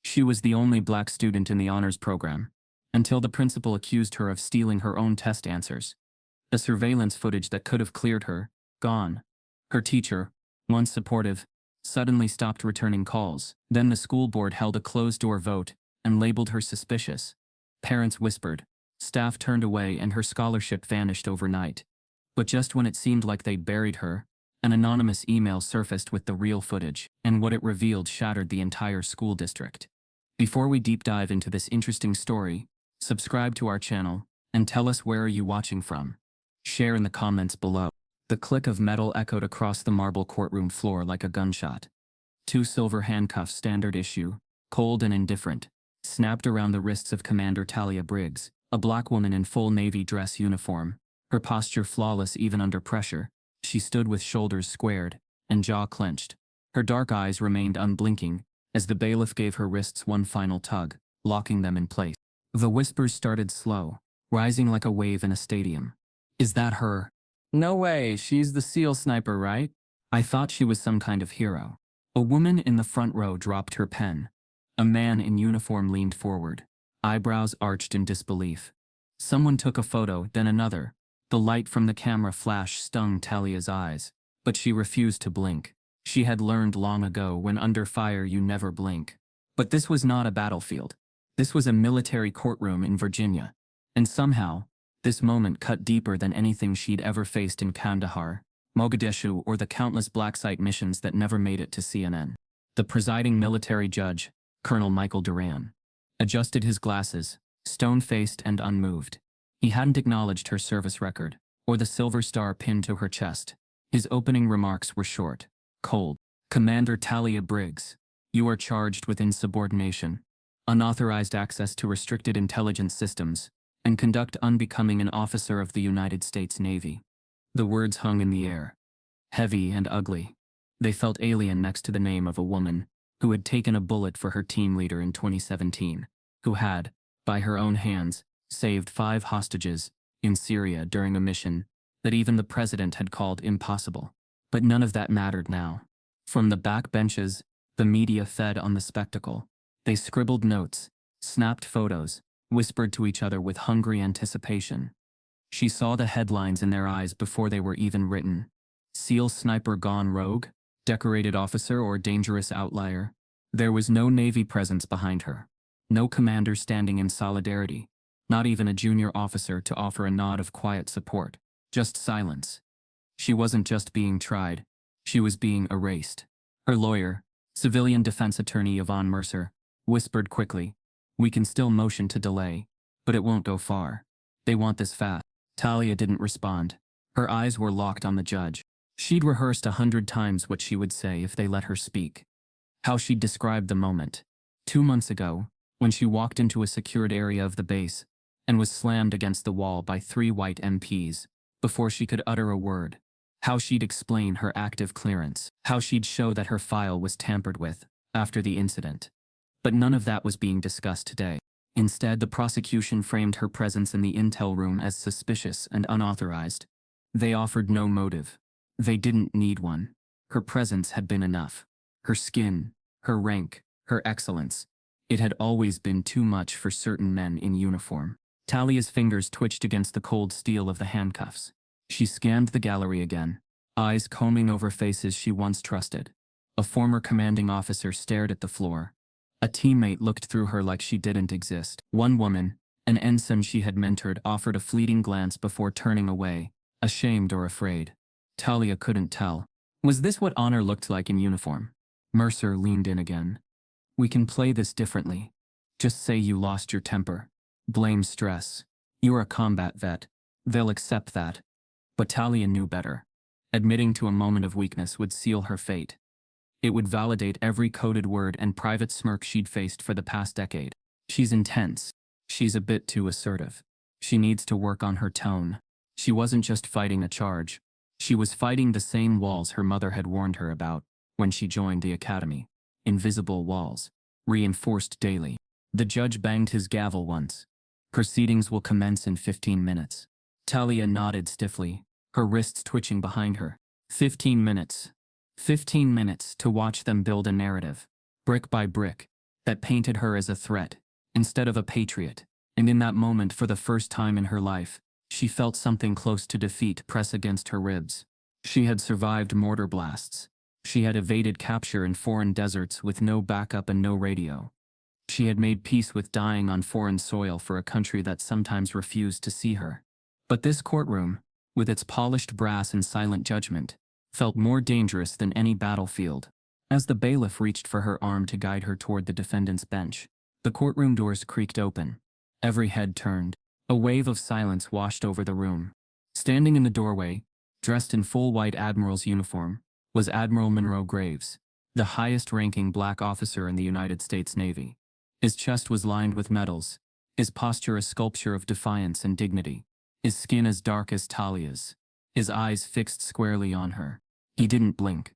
She was the only black student in the honors program, until the principal accused her of stealing her own test answers. The surveillance footage that could have cleared her, gone. Her teacher, once supportive, suddenly stopped returning calls. Then the school board held a closed-door vote and labeled her suspicious. Parents whispered, staff turned away, and her scholarship vanished overnight. But just when it seemed like they'd buried her, an anonymous email surfaced with the real footage, and what it revealed shattered the entire school district. Before we deep dive into this interesting story, subscribe to our channel, and tell us where are you watching from. Share in the comments below. The click of metal echoed across the marble courtroom floor like a gunshot. 2 silver handcuffs, standard issue, cold and indifferent, snapped around the wrists of Commander Talia Briggs, a black woman in full Navy dress uniform, her posture flawless even under pressure. She stood with shoulders squared and jaw clenched. Her dark eyes remained unblinking as the bailiff gave her wrists one final tug, locking them in place. The whispers started slow, rising like a wave in a stadium. Is that her? No way, she's the SEAL sniper, right? I thought she was some kind of hero. A woman in the front row dropped her pen. A man in uniform leaned forward, eyebrows arched in disbelief. Someone took a photo, then another. The light from the camera flash stung Talia's eyes, but she refused to blink. She had learned long ago, when under fire you never blink. But this was not a battlefield. This was a military courtroom in Virginia. And somehow, this moment cut deeper than anything she'd ever faced in Kandahar, Mogadishu, or the countless black site missions that never made it to CNN. The presiding military judge, Colonel Michael Duran, adjusted his glasses, stone-faced and unmoved. He hadn't acknowledged her service record, or the silver star pinned to her chest. His opening remarks were short, cold. Commander Talia Briggs, you are charged with insubordination, unauthorized access to restricted intelligence systems, and conduct unbecoming an officer of the United States Navy. The words hung in the air, heavy and ugly. They felt alien next to the name of a woman who had taken a bullet for her team leader in 2017, who had, by her own hands, saved 5 hostages in Syria during a mission that even the president had called impossible. But none of that mattered now. From the back benches, the media fed on the spectacle. They scribbled notes, snapped photos, whispered to each other with hungry anticipation. She saw the headlines in their eyes before they were even written. SEAL sniper gone rogue, decorated officer or dangerous outlier. There was no Navy presence behind her. No commander standing in solidarity. Not even a junior officer to offer a nod of quiet support. Just silence. She wasn't just being tried. She was being erased. Her lawyer, civilian defense attorney Yvonne Mercer, whispered quickly, "We can still motion to delay, but it won't go far. They want this fast." Talia didn't respond. Her eyes were locked on the judge. She'd rehearsed 100 times what she would say if they let her speak. How she'd describe the moment. 2 months ago, when she walked into a secured area of the base and was slammed against the wall by 3 white MPs before she could utter a word. How she'd explain her active clearance. How she'd show that her file was tampered with after the incident. But none of that was being discussed today. Instead, the prosecution framed her presence in the intel room as suspicious and unauthorized. They offered no motive. They didn't need one. Her presence had been enough. Her skin, her rank, her excellence. It had always been too much for certain men in uniform. Talia's fingers twitched against the cold steel of the handcuffs. She scanned the gallery again, eyes combing over faces she once trusted. A former commanding officer stared at the floor. A teammate looked through her like she didn't exist. One woman, an ensign she had mentored, offered a fleeting glance before turning away, ashamed or afraid. Talia couldn't tell. Was this what honor looked like in uniform? Mercer leaned in again. "We can play this differently. Just say you lost your temper. Blame stress. You're a combat vet. They'll accept that." But Talia knew better. Admitting to a moment of weakness would seal her fate. It would validate every coded word and private smirk she'd faced for the past decade. She's intense. She's a bit too assertive. She needs to work on her tone. She wasn't just fighting a charge. She was fighting the same walls her mother had warned her about when she joined the academy. Invisible walls, reinforced daily. The judge banged his gavel once. "Proceedings will commence in 15 minutes. Talia nodded stiffly, her wrists twitching behind her. 15 minutes. 15 minutes to watch them build a narrative. Brick by brick. that painted her as a threat, instead of a patriot. And in that moment, for the first time in her life, she felt something close to defeat press against her ribs. She had survived mortar blasts. She had evaded capture in foreign deserts with no backup and no radio. She had made peace with dying on foreign soil for a country that sometimes refused to see her. But this courtroom, with its polished brass and silent judgment, felt more dangerous than any battlefield. As the bailiff reached for her arm to guide her toward the defendant's bench, the courtroom doors creaked open. Every head turned. A wave of silence washed over the room. Standing in the doorway, dressed in full white Admiral's uniform, was Admiral Monroe Graves, the highest-ranking black officer in the United States Navy. His chest was lined with medals, his posture a sculpture of defiance and dignity, his skin as dark as Talia's, his eyes fixed squarely on her. He didn't blink.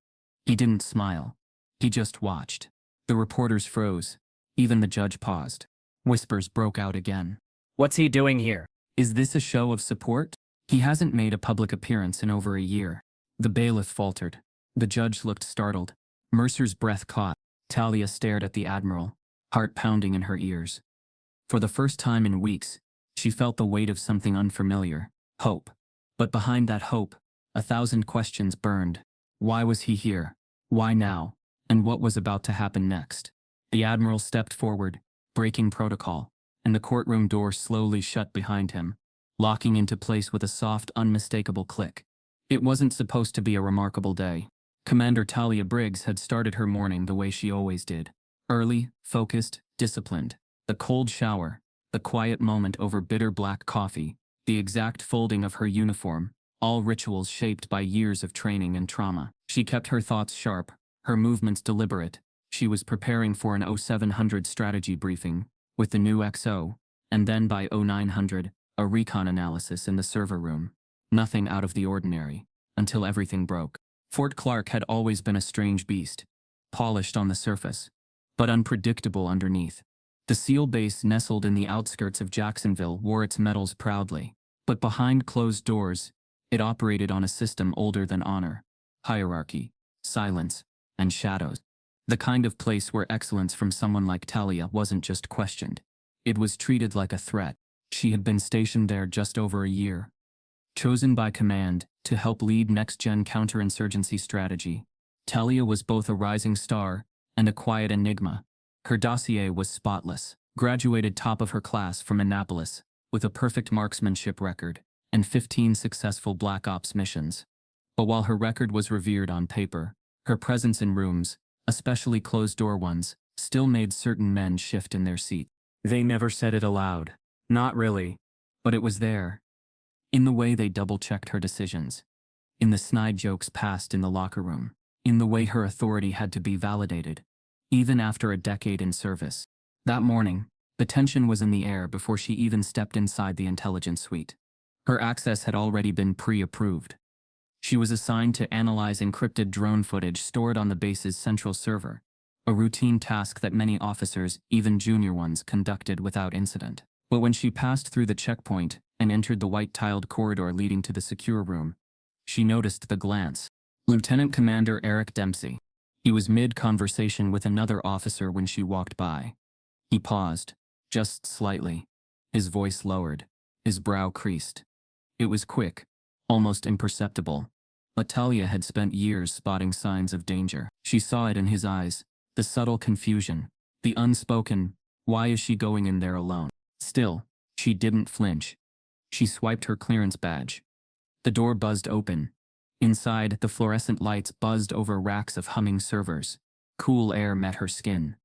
He didn't smile. He just watched. The reporters froze. Even the judge paused. Whispers broke out again. What's he doing here? Is this a show of support? He hasn't made a public appearance in over a year. The bailiff faltered. The judge looked startled. Mercer's breath caught. Talia stared at the Admiral, heart pounding in her ears. For the first time in weeks, she felt the weight of something unfamiliar, hope. But behind that hope, 1,000 questions burned. Why was he here? Why now? And what was about to happen next? The Admiral stepped forward, breaking protocol, and the courtroom door slowly shut behind him, locking into place with a soft, unmistakable click. It wasn't supposed to be a remarkable day. Commander Talia Briggs had started her morning the way she always did. Early, focused, disciplined. The cold shower, the quiet moment over bitter black coffee, the exact folding of her uniform, all rituals shaped by years of training and trauma. She kept her thoughts sharp, her movements deliberate. She was preparing for an 0700 strategy briefing with the new XO, and then by 0900, a recon analysis in the server room. Nothing out of the ordinary, until everything broke. Fort Clark had always been a strange beast, polished on the surface, but unpredictable underneath. The SEAL base nestled in the outskirts of Jacksonville wore its medals proudly, but behind closed doors, it operated on a system older than honor, hierarchy, silence, and shadows. The kind of place where excellence from someone like Talia wasn't just questioned. It was treated like a threat. She had been stationed there just over a year. Chosen by command to help lead next-gen counterinsurgency strategy, Talia was both a rising star and a quiet enigma. Her dossier was spotless. Graduated top of her class from Annapolis, with a perfect marksmanship record and 15 successful Black Ops missions. But while her record was revered on paper, her presence in rooms, especially closed-door ones, still made certain men shift in their seat. They never said it aloud. Not really. But it was there. In the way they double-checked her decisions. In the snide jokes passed in the locker room. In the way her authority had to be validated. Even after a decade in service. That morning, the tension was in the air before she even stepped inside the intelligence suite. Her access had already been pre-approved. She was assigned to analyze encrypted drone footage stored on the base's central server, a routine task that many officers, even junior ones, conducted without incident. But when she passed through the checkpoint and entered the white-tiled corridor leading to the secure room, she noticed the glance. Lieutenant Commander Eric Dempsey. He was mid-conversation with another officer when she walked by. He paused, just slightly. His voice lowered, his brow creased. It was quick, almost imperceptible. But Talia had spent years spotting signs of danger. She saw it in his eyes, the subtle confusion, the unspoken, why is she going in there alone? Still, she didn't flinch. She swiped her clearance badge. The door buzzed open. Inside, the fluorescent lights buzzed over racks of humming servers. Cool air met her skin.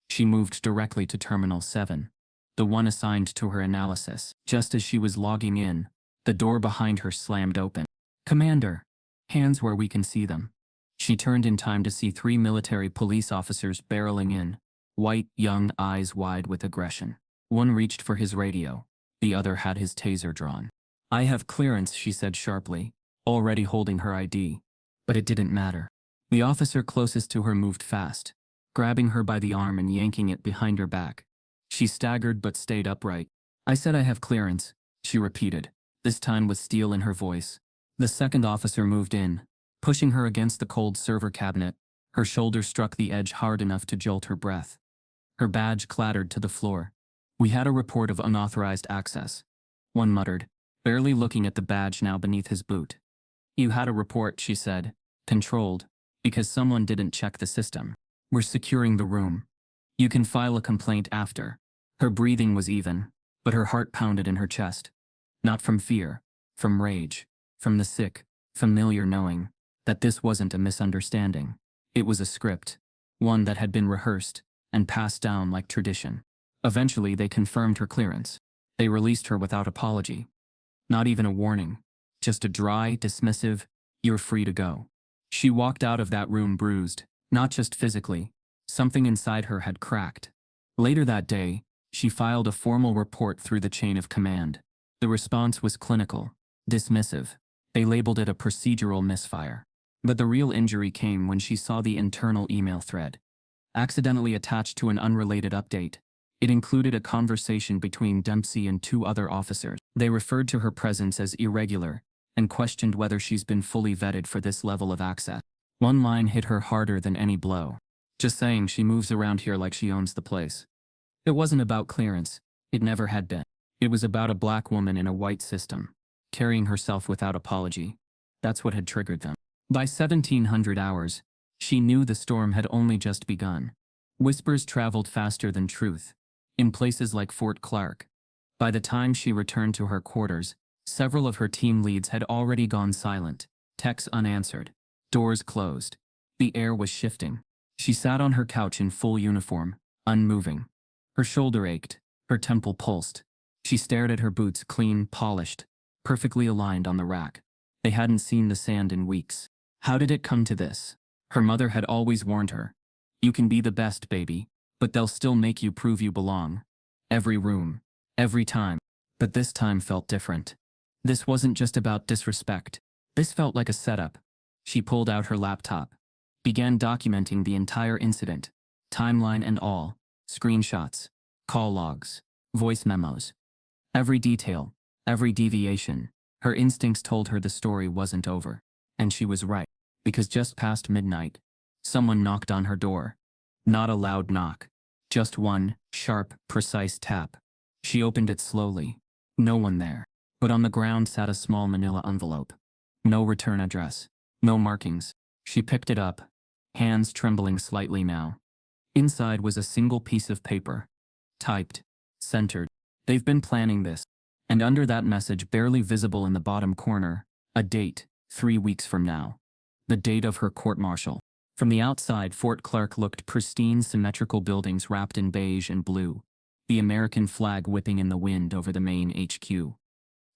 She moved directly to Terminal 7, the one assigned to her analysis. Just as she was logging in, the door behind her slammed open. Commander! Hands where we can see them. She turned in time to see 3 military police officers barreling in, white, young, eyes wide with aggression. One reached for his radio. The other had his taser drawn. I have clearance, she said sharply, already holding her ID. But it didn't matter. The officer closest to her moved fast, grabbing her by the arm and yanking it behind her back. She staggered but stayed upright. I said I have clearance, she repeated, this time with steel in her voice. The second officer moved in, pushing her against the cold server cabinet. Her shoulder struck the edge hard enough to jolt her breath. Her badge clattered to the floor. "We had a report of unauthorized access," one muttered, barely looking at the badge now beneath his boot. "You had a report," she said, controlled, "because someone didn't check the system. We're securing the room. You can file a complaint after." Her breathing was even, but her heart pounded in her chest. Not from fear, from rage, from the sick, familiar knowing that this wasn't a misunderstanding. It was a script, one that had been rehearsed and passed down like tradition. Eventually, they confirmed her clearance. They released her without apology. Not even a warning. Just a dry, dismissive, "You're free to go." She walked out of that room bruised, not just physically. Something inside her had cracked. Later that day, she filed a formal report through the chain of command. The response was clinical, dismissive. They labeled it a procedural misfire. But the real injury came when she saw the internal email thread, accidentally attached to an unrelated update. It included a conversation between Dempsey and two other officers. They referred to her presence as irregular and questioned whether she's been fully vetted for this level of access. One line hit her harder than any blow. "Just saying, she moves around here like she owns the place." It wasn't about clearance. It never had been. It was about a black woman in a white system, carrying herself without apology. That's what had triggered them. By 1700 hours, she knew the storm had only just begun. Whispers traveled faster than truth, in places like Fort Clark. By the time she returned to her quarters, several of her team leads had already gone silent, texts unanswered, doors closed. The air was shifting. She sat on her couch in full uniform, unmoving. Her shoulder ached, her temple pulsed. She stared at her boots, clean, polished, perfectly aligned on the rack. They hadn't seen the sand in weeks. How did it come to this? Her mother had always warned her. "You can be the best, baby, but they'll still make you prove you belong." Every room, every time. But this time felt different. This wasn't just about disrespect. This felt like a setup. She pulled out her laptop, began documenting the entire incident, timeline and all, screenshots, call logs, voice memos. Every detail, every deviation. Her instincts told her the story wasn't over. And she was right, because just past midnight, someone knocked on her door. Not a loud knock, just one sharp, precise tap. She opened it slowly. No one there. But on the ground sat a small manila envelope. No return address. No markings. She picked it up, hands trembling slightly now. Inside was a single piece of paper. Typed. Centered. "They've been planning this." And under that message, barely visible in the bottom corner, a date, 3 weeks from now. The date of her court-martial. From the outside, Fort Clark looked pristine, symmetrical buildings wrapped in beige and blue. The American flag whipping in the wind over the main HQ.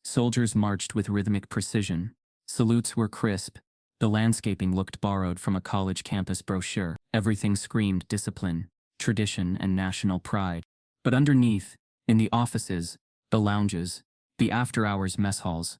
Soldiers marched with rhythmic precision. Salutes were crisp. The landscaping looked borrowed from a college campus brochure. Everything screamed discipline, tradition, and national pride. But underneath, in the offices, the lounges, the after-hours mess halls,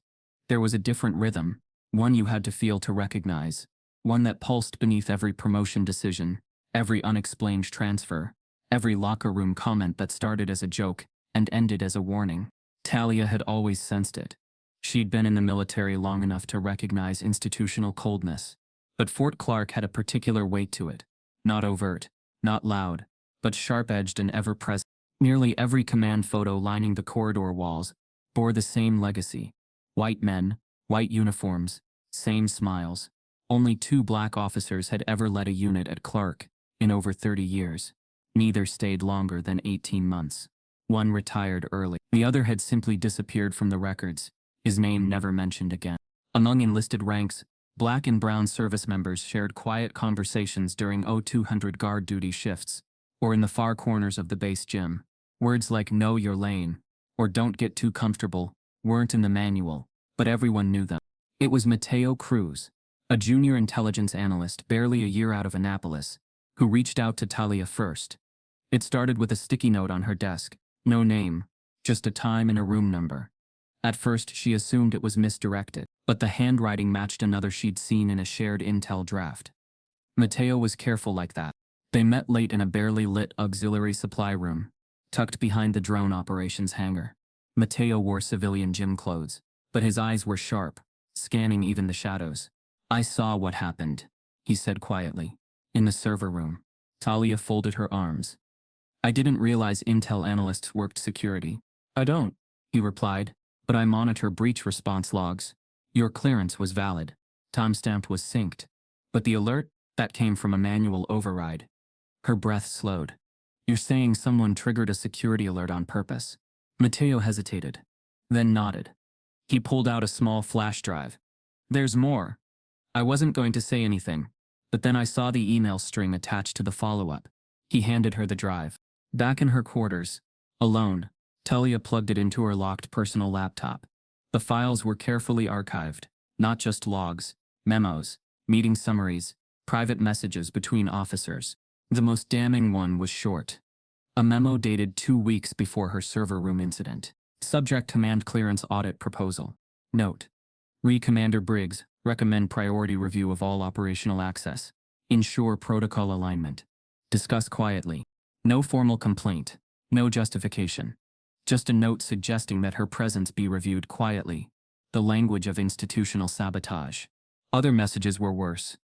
there was a different rhythm, one you had to feel to recognize, one that pulsed beneath every promotion decision, every unexplained transfer, every locker room comment that started as a joke and ended as a warning. Talia had always sensed it. She'd been in the military long enough to recognize institutional coldness. But Fort Clark had a particular weight to it. Not overt, not loud, but sharp-edged and ever-present. Nearly every command photo lining the corridor walls bore the same legacy. White men, white uniforms, same smiles. Only 2 black officers had ever led a unit at Clark in over 30 years. Neither stayed longer than 18 months. One retired early. The other had simply disappeared from the records, his name never mentioned again. Among enlisted ranks, black and brown service members shared quiet conversations during 0200 guard duty shifts, or in the far corners of the base gym. Words like "know your lane" or "don't get too comfortable" weren't in the manual, but everyone knew them. It was Mateo Cruz, a junior intelligence analyst barely a year out of Annapolis, who reached out to Talia first. It started with a sticky note on her desk. No name, just a time and a room number. At first she assumed it was misdirected, but the handwriting matched another she'd seen in a shared intel draft. Mateo was careful like that. They met late in a barely lit auxiliary supply room, tucked behind the drone operations hangar. Mateo wore civilian gym clothes, but his eyes were sharp, scanning even the shadows. "I saw what happened," he said quietly. "In the server room." Talia folded her arms. I didn't realize Intel analysts worked security. I don't, he replied, but I monitor breach response logs. Your clearance was valid. Timestamp was synced. But the alert, that came from a manual override. Her breath slowed. You're saying someone triggered a security alert on purpose? Matteo hesitated, then nodded. He pulled out a small flash drive. There's more. I wasn't going to say anything, but then I saw the email string attached to the follow-up. He handed her the drive. Back in her quarters, alone, Talia plugged it into her locked personal laptop. The files were carefully archived, not just logs, memos, meeting summaries, private messages between officers. The most damning one was short. A memo dated 2 weeks before her server room incident. Subject: Command Clearance Audit Proposal. Note: Commander Briggs, recommend priority review of all operational access. Ensure protocol alignment. Discuss quietly. No formal complaint. No justification. Just a note suggesting that her presence be reviewed quietly. The language of institutional sabotage. Other messages were worse.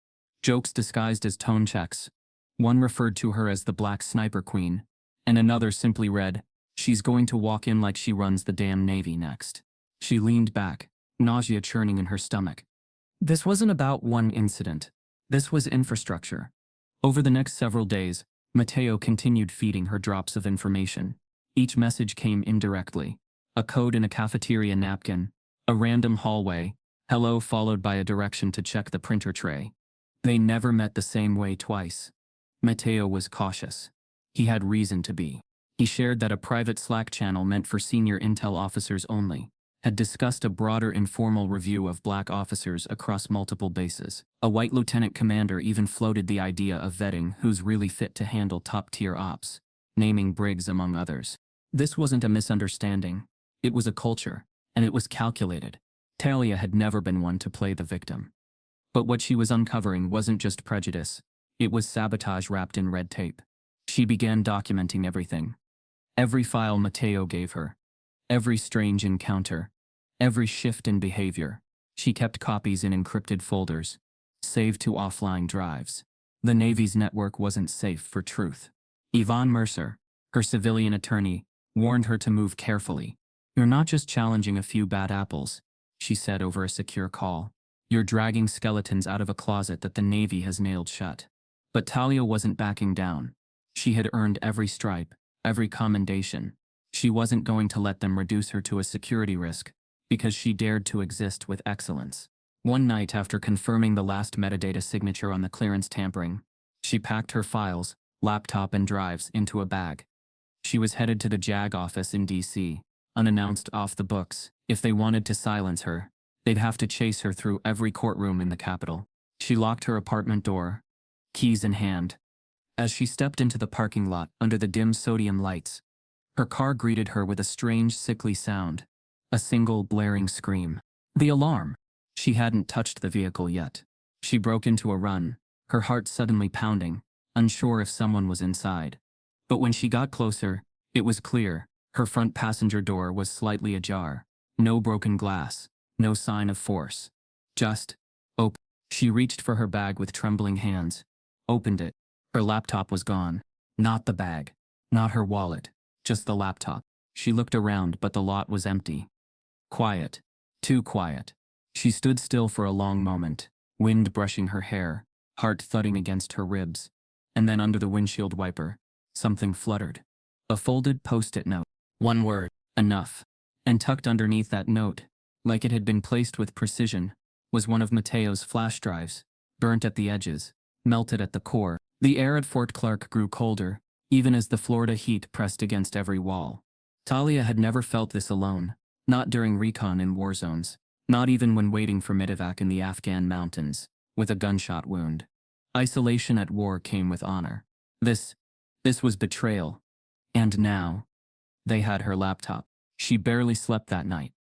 Jokes disguised as tone checks. One referred to her as the Black Sniper Queen, and another simply read, "She's going to walk in like she runs the damn Navy next." She leaned back, nausea churning in her stomach. This wasn't about one incident. This was infrastructure. Over the next several days, Matteo continued feeding her drops of information. Each message came indirectly. A code in a cafeteria napkin, a random hallway, hello followed by a direction to check the printer tray. They never met the same way twice. Matteo was cautious. He had reason to be. He shared that a private Slack channel meant for senior intel officers only had discussed a broader informal review of black officers across multiple bases. A white lieutenant commander even floated the idea of vetting who's really fit to handle top-tier ops, naming Briggs among others. This wasn't a misunderstanding. It was a culture, and it was calculated. Talia had never been one to play the victim. But what she was uncovering wasn't just prejudice. It was sabotage wrapped in red tape. She began documenting everything. Every file Matteo gave her. Every strange encounter. Every shift in behavior. She kept copies in encrypted folders, saved to offline drives. The Navy's network wasn't safe for truth. Yvonne Mercer, her civilian attorney, warned her to move carefully. You're not just challenging a few bad apples, she said over a secure call. You're dragging skeletons out of a closet that the Navy has nailed shut. But Talia wasn't backing down. She had earned every stripe, every commendation. She wasn't going to let them reduce her to a security risk, because she dared to exist with excellence. One night after confirming the last metadata signature on the clearance tampering, she packed her files, laptop and drives into a bag. She was headed to the JAG office in DC, unannounced, off the books. If they wanted to silence her, they'd have to chase her through every courtroom in the capital. She locked her apartment door, keys in hand. As she stepped into the parking lot under the dim sodium lights, her car greeted her with a strange, sickly sound. A single, blaring scream. The alarm. She hadn't touched the vehicle yet. She broke into a run, her heart suddenly pounding, unsure if someone was inside. But when she got closer, it was clear. Her front passenger door was slightly ajar. No broken glass. No sign of force. Just open. She reached for her bag with trembling hands. Opened it. Her laptop was gone. Not the bag. Not her wallet. Just the laptop. She looked around, but the lot was empty. Quiet. Too quiet. She stood still for a long moment, wind brushing her hair, heart thudding against her ribs. And then under the windshield wiper, something fluttered. A folded post-it note. One word. Enough. And tucked underneath that note, like it had been placed with precision, was one of Matteo's flash drives, burnt at the edges, melted at the core. The air at Fort Clark grew colder, even as the Florida heat pressed against every wall. Talia had never felt this alone, not during recon in war zones, not even when waiting for medevac in the Afghan mountains, with a gunshot wound. Isolation at war came with honor. This was betrayal. And now, they had her laptop. She barely slept that night.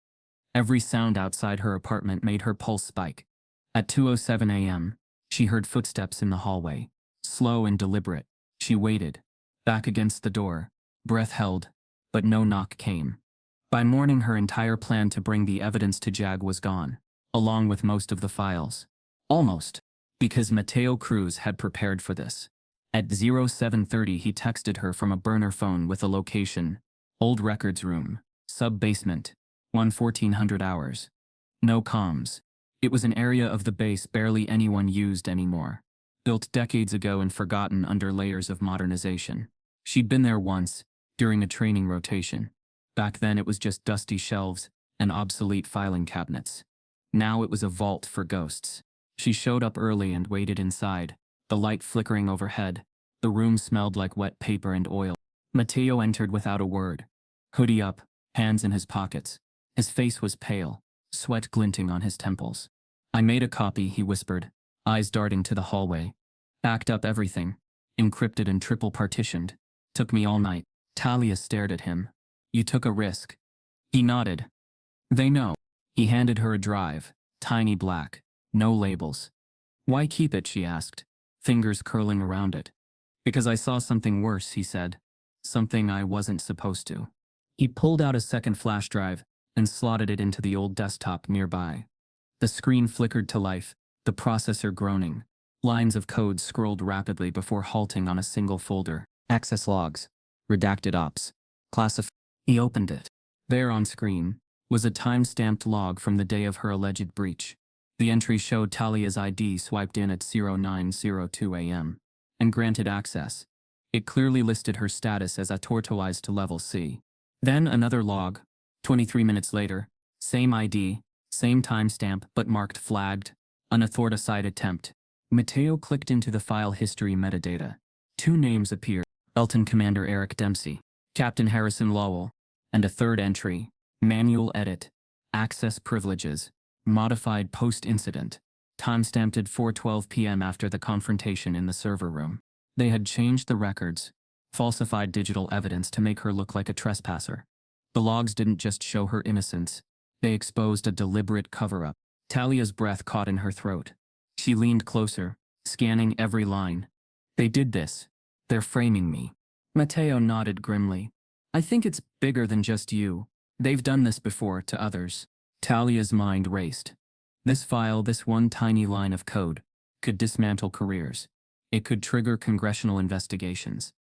Every sound outside her apartment made her pulse spike. At 2:07 a.m., she heard footsteps in the hallway. Slow and deliberate, she waited, back against the door, breath held, but no knock came. By morning, her entire plan to bring the evidence to JAG was gone, along with most of the files. Almost, because Matteo Cruz had prepared for this. At 0730 he texted her from a burner phone with a location: old records room, sub-basement, 1400 hours. No comms. It was an area of the base barely anyone used anymore, built decades ago and forgotten under layers of modernization. She'd been there once, during a training rotation. Back then it was just dusty shelves and obsolete filing cabinets. Now it was a vault for ghosts. She showed up early and waited inside, the light flickering overhead. The room smelled like wet paper and oil. Matteo entered without a word, hoodie up, hands in his pockets. His face was pale, sweat glinting on his temples. "I made a copy," he whispered, eyes darting to the hallway. "Backed up everything, encrypted and triple partitioned. Took me all night." Talia stared at him. "You took a risk." He nodded. "They know." He handed her a drive, tiny black, no labels. "Why keep it?" she asked, fingers curling around it. "Because I saw something worse," he said. "Something I wasn't supposed to." He pulled out a second flash drive and slotted it into the old desktop nearby. The screen flickered to life, the processor groaning. Lines of code scrolled rapidly before halting on a single folder. Access logs. Redacted ops. Classif. He opened it. There on screen was a time-stamped log from the day of her alleged breach. The entry showed Talia's ID swiped in at 0902 a.m. and granted access. It clearly listed her status as authorities to level C. Then another log, 23 minutes later, same ID, same timestamp but marked flagged, unauthorized attempt. Matteo clicked into the file history metadata. Two names appeared: Elton Commander Eric Dempsey, Captain Harrison Lowell, and a third entry: manual edit, access privileges, modified post-incident, timestamped at 4:12 p.m. after the confrontation in the server room. They had changed the records, falsified digital evidence to make her look like a trespasser. The logs didn't just show her innocence, they exposed a deliberate cover-up. Talia's breath caught in her throat. She leaned closer, scanning every line. "They did this. They're framing me." Matteo nodded grimly. "I think it's bigger than just you. They've done this before to others." Talia's mind raced. This file, this one tiny line of code, could dismantle careers. It could trigger congressional investigations.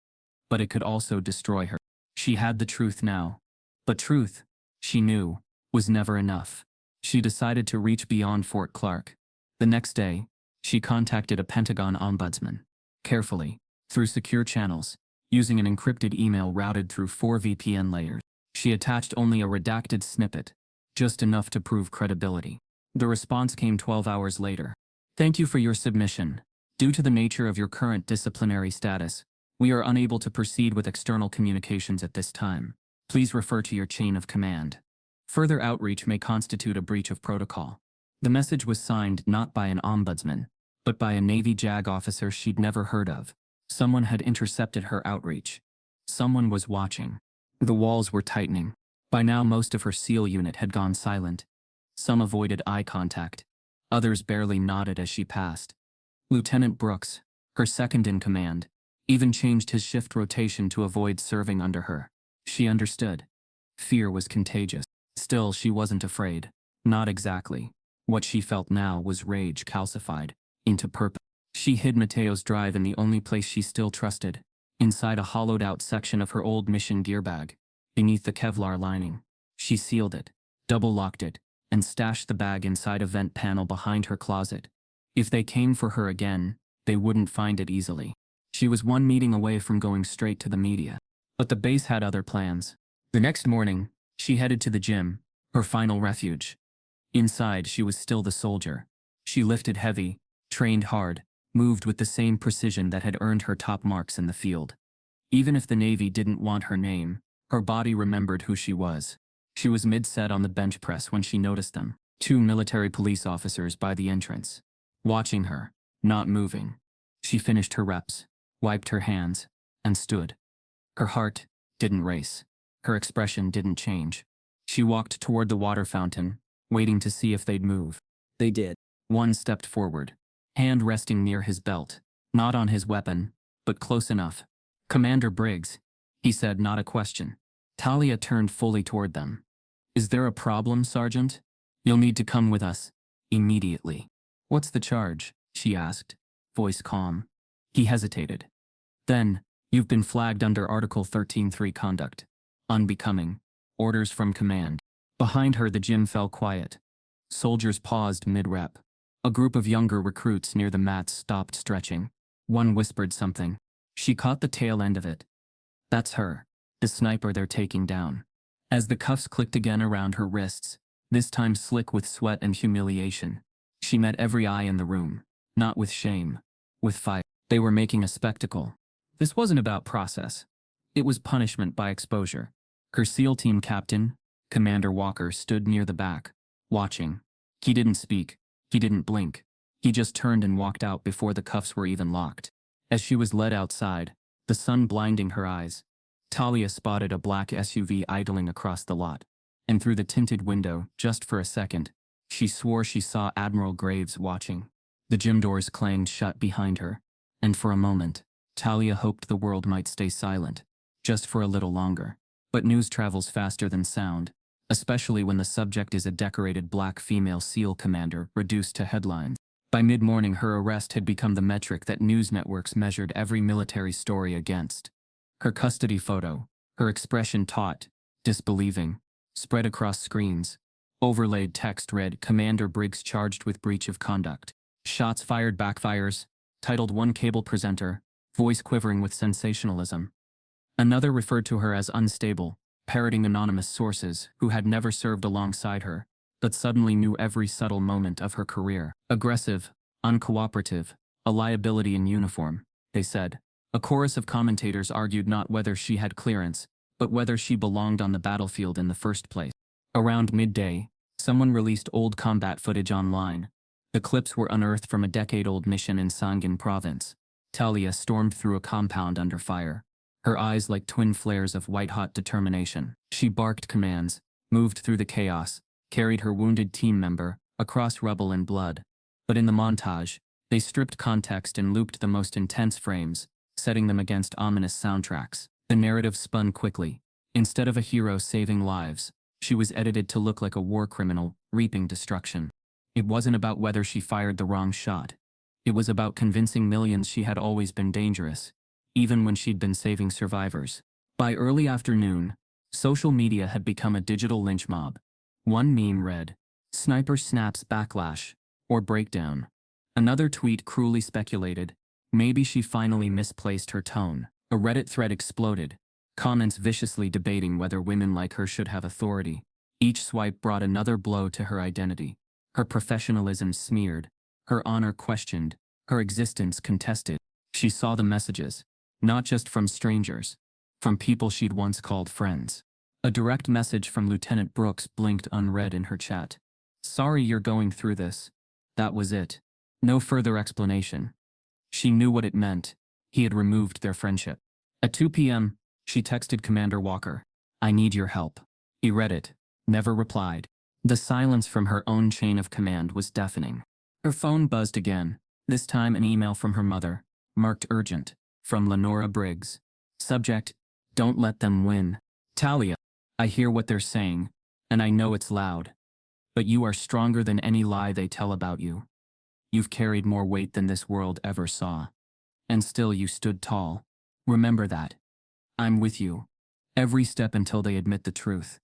But it could also destroy her. She had the truth now. But truth, she knew, was never enough. She decided to reach beyond Fort Clark. The next day, she contacted a Pentagon ombudsman. Carefully, through secure channels, using an encrypted email routed through 4 VPN layers. She attached only a redacted snippet, just enough to prove credibility. The response came 12 hours later. "Thank you for your submission. Due to the nature of your current disciplinary status, we are unable to proceed with external communications at this time. Please refer to your chain of command. Further outreach may constitute a breach of protocol." The message was signed not by an ombudsman, but by a Navy JAG officer she'd never heard of. Someone had intercepted her outreach. Someone was watching. The walls were tightening. By now most of her SEAL unit had gone silent. Some avoided eye contact. Others barely nodded as she passed. Lieutenant Brooks, her second in command, even changed his shift rotation to avoid serving under her. She understood. Fear was contagious. Still, she wasn't afraid. Not exactly. What she felt now was rage calcified into purpose. She hid Matteo's drive in the only place she still trusted, inside a hollowed-out section of her old mission gear bag, beneath the Kevlar lining. She sealed it, double-locked it, and stashed the bag inside a vent panel behind her closet. If they came for her again, they wouldn't find it easily. She was one meeting away from going straight to the media. But the base had other plans. The next morning, she headed to the gym, her final refuge. Inside, she was still the soldier. She lifted heavy, trained hard, moved with the same precision that had earned her top marks in the field. Even if the Navy didn't want her name, her body remembered who she was. She was mid-set on the bench press when she noticed them, 2 military police officers by the entrance, watching her, not moving. She finished her reps, wiped her hands, and stood. Her heart didn't race. Her expression didn't change. She walked toward the water fountain, waiting to see if they'd move. They did. One stepped forward, hand resting near his belt, not on his weapon, but close enough. "Commander Briggs," he said, not a question. Talia turned fully toward them. "Is there a problem, Sergeant? You'll need to come with us. Immediately." "What's the charge?" she asked, voice calm. He hesitated. Then, you've been flagged under Article 13.3 conduct. Unbecoming. Orders from command. Behind her the gym fell quiet. Soldiers paused mid-rep. A group of younger recruits near the mats stopped stretching. One whispered something. She caught the tail end of it. That's her. The sniper they're taking down. As the cuffs clicked again around her wrists, this time slick with sweat and humiliation, she met every eye in the room. Not with shame. With fire. They were making a spectacle. This wasn't about process. It was punishment by exposure. Her SEAL team captain, Commander Walker, stood near the back, watching. He didn't speak. He didn't blink. He just turned and walked out before the cuffs were even locked. As she was led outside, the sun blinding her eyes, Talia spotted a black SUV idling across the lot. And through the tinted window, just for a second, she swore she saw Admiral Graves watching. The gym doors clanged shut behind her, and for a moment, Talia hoped the world might stay silent, just for a little longer. But news travels faster than sound, especially when the subject is a decorated black female SEAL commander reduced to headlines. By mid-morning, her arrest had become the metric that news networks measured every military story against. Her custody photo, her expression taut, disbelieving, spread across screens. Overlaid text read, "Commander Briggs charged with breach of conduct. Shots fired backfires," titled one cable presenter, voice quivering with sensationalism. Another referred to her as unstable, parroting anonymous sources who had never served alongside her, but suddenly knew every subtle moment of her career. Aggressive, uncooperative, a liability in uniform, they said. A chorus of commentators argued not whether she had clearance, but whether she belonged on the battlefield in the first place. Around midday, someone released old combat footage online. The clips were unearthed from a decade-old mission in Sangin province. Talia stormed through a compound under fire, her eyes like twin flares of white-hot determination. She barked commands, moved through the chaos, carried her wounded team member across rubble and blood. But in the montage, they stripped context and looped the most intense frames, setting them against ominous soundtracks. The narrative spun quickly. Instead of a hero saving lives, she was edited to look like a war criminal, reaping destruction. It wasn't about whether she fired the wrong shot. It was about convincing millions she had always been dangerous, even when she'd been saving survivors. By early afternoon, social media had become a digital lynch mob. One meme read, "Sniper snaps backlash," or breakdown. Another tweet cruelly speculated, maybe she finally misplaced her tone. A Reddit thread exploded, comments viciously debating whether women like her should have authority. Each swipe brought another blow to her identity. Her professionalism smeared, her honor questioned, her existence contested. She saw the messages, not just from strangers, from people she'd once called friends. A direct message from Lieutenant Brooks blinked unread in her chat. "Sorry you're going through this." That was it. No further explanation. She knew what it meant. He had removed their friendship. At 2 p.m., she texted Commander Walker, "I need your help." He read it, never replied. The silence from her own chain of command was deafening. Her phone buzzed again, this time an email from her mother, marked urgent, from Lenora Briggs. Subject, "Don't let them win. Talia, I hear what they're saying, and I know it's loud. But you are stronger than any lie they tell about you. You've carried more weight than this world ever saw. And still you stood tall. Remember that. I'm with you. Every step until they admit the truth.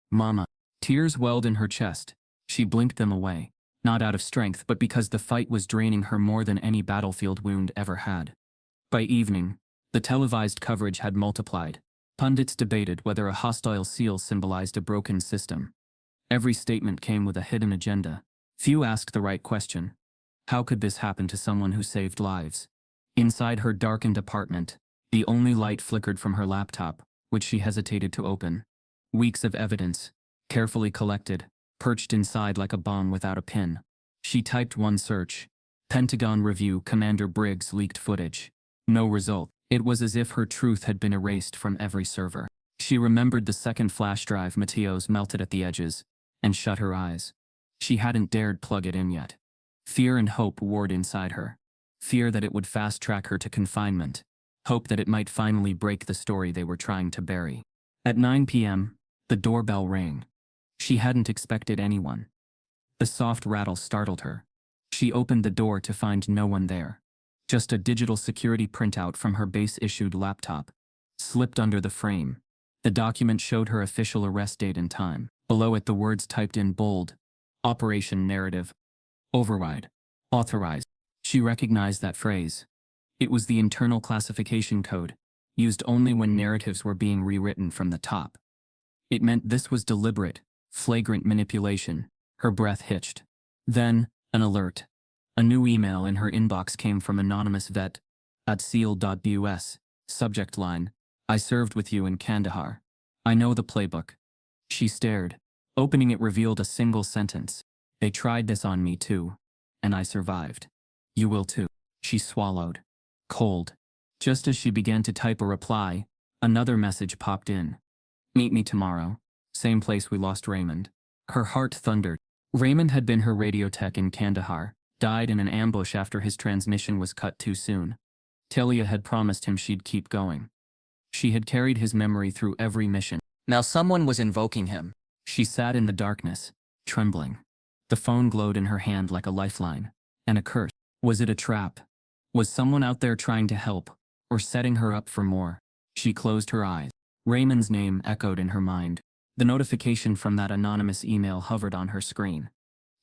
Mama." Tears welled in her chest. She blinked them away, not out of strength but because the fight was draining her more than any battlefield wound ever had. By evening, the televised coverage had multiplied. Pundits debated whether a hostile SEAL symbolized a broken system. Every statement came with a hidden agenda. Few asked the right question. How could this happen to someone who saved lives? Inside her darkened apartment, the only light flickered from her laptop, which she hesitated to open. Weeks of evidence, carefully collected, perched inside like a bomb without a pin. She typed one search. Pentagon Review, Commander Briggs leaked footage. No result. It was as if her truth had been erased from every server. She remembered the second flash drive Mateos melted at the edges, and shut her eyes. She hadn't dared plug it in yet. Fear and hope warred inside her. Fear that it would fast-track her to confinement. Hope that it might finally break the story they were trying to bury. At 9 p.m., the doorbell rang. She hadn't expected anyone. The soft rattle startled her. She opened the door to find no one there. just a digital security printout from her base-issued laptop, slipped under the frame. The document showed her official arrest date and time. Below it the words typed in bold: Operation Narrative. Override. Authorized. She recognized that phrase. It was the internal classification code, used only when narratives were being rewritten from the top. It meant this was deliberate, flagrant manipulation. Her breath hitched. Then, an alert. A new email in her inbox came from anonymous vet @seal.bus. Subject line: I served with you in Kandahar. I know the playbook. She stared. Opening it revealed a single sentence. They tried this on me too. And I survived. You will too. She swallowed. Cold. Just as she began to type a reply, another message popped in. Meet me tomorrow. Same place we lost Raymond. Her heart thundered. Raymond had been her radio tech in Kandahar, died in an ambush after his transmission was cut too soon. Talia had promised him she'd keep going. She had carried his memory through every mission. Now someone was invoking him. She sat in the darkness, trembling. The phone glowed in her hand like a lifeline. And a curse. Was it a trap? Was someone out there trying to help, or setting her up for more? She closed her eyes. Raymond's name echoed in her mind. The notification from that anonymous email hovered on her screen.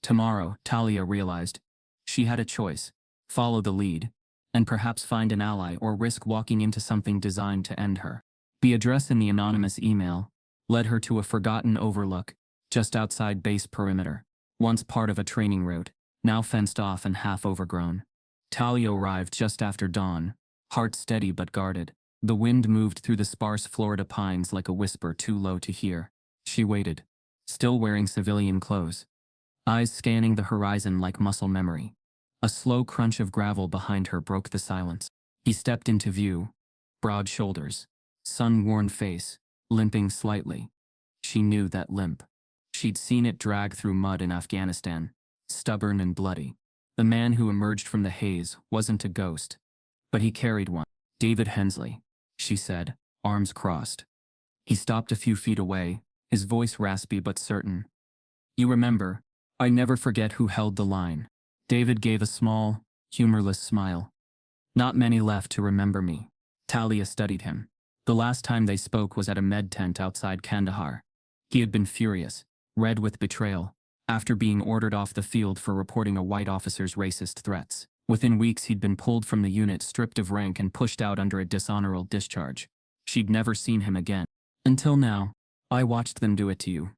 Tomorrow, Talia realized. She had a choice. Follow the lead, and perhaps find an ally or risk walking into something designed to end her. The address in the anonymous email led her to a forgotten overlook, just outside base perimeter, once part of a training route, now fenced off and half overgrown. Talia arrived just after dawn, heart steady but guarded. The wind moved through the sparse Florida pines like a whisper too low to hear. She waited, still wearing civilian clothes, eyes scanning the horizon like muscle memory. A slow crunch of gravel behind her broke the silence. He stepped into view, broad shoulders, sun-worn face, limping slightly. She knew that limp. She'd seen it drag through mud in Afghanistan, stubborn and bloody. The man who emerged from the haze wasn't a ghost, but he carried one. David Hensley, she said, arms crossed. He stopped a few feet away, his voice raspy but certain. You remember, I never forget who held the line. David gave a small, humorless smile. Not many left to remember me. Talia studied him. The last time they spoke was at a med tent outside Kandahar. He had been furious, red with betrayal, after being ordered off the field for reporting a white officer's racist threats. Within weeks he'd been pulled from the unit, stripped of rank and pushed out under a dishonorable discharge. She'd never seen him again. Until now. I watched them do it to you,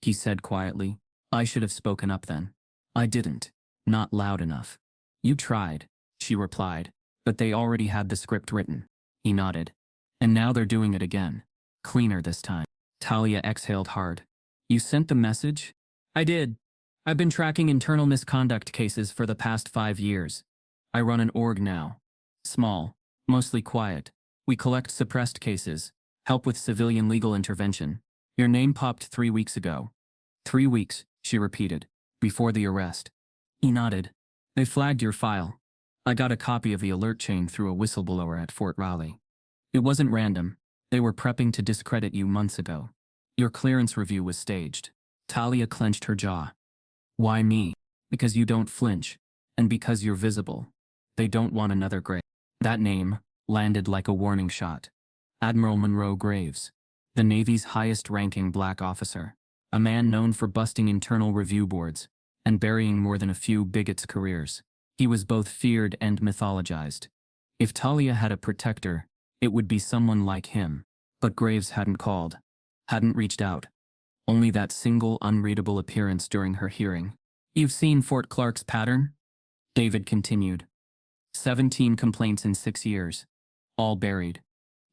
he said quietly. I should have spoken up then. I didn't. Not loud enough. You tried, she replied, but they already had the script written. He nodded. And now they're doing it again. Cleaner this time. Talia exhaled hard. You sent the message? I did. I've been tracking internal misconduct cases for the past 5 years. I run an org now. Small, mostly quiet. We collect suppressed cases, help with civilian legal intervention. Your name popped 3 weeks ago. 3 weeks, she repeated, before the arrest. He nodded. They flagged your file. I got a copy of the alert chain through a whistleblower at Fort Raleigh. It wasn't random. They were prepping to discredit you months ago. Your clearance review was staged. Talia clenched her jaw. Why me? Because you don't flinch. And because you're visible. They don't want another Graves. That name landed like a warning shot. Admiral Monroe Graves. The Navy's highest-ranking black officer. A man known for busting internal review boards and burying more than a few bigots' careers. He was both feared and mythologized. If Talia had a protector, it would be someone like him. But Graves hadn't called, hadn't reached out. Only that single unreadable appearance during her hearing. You've seen Fort Clark's pattern? David continued. 17 complaints in 6 years. All buried.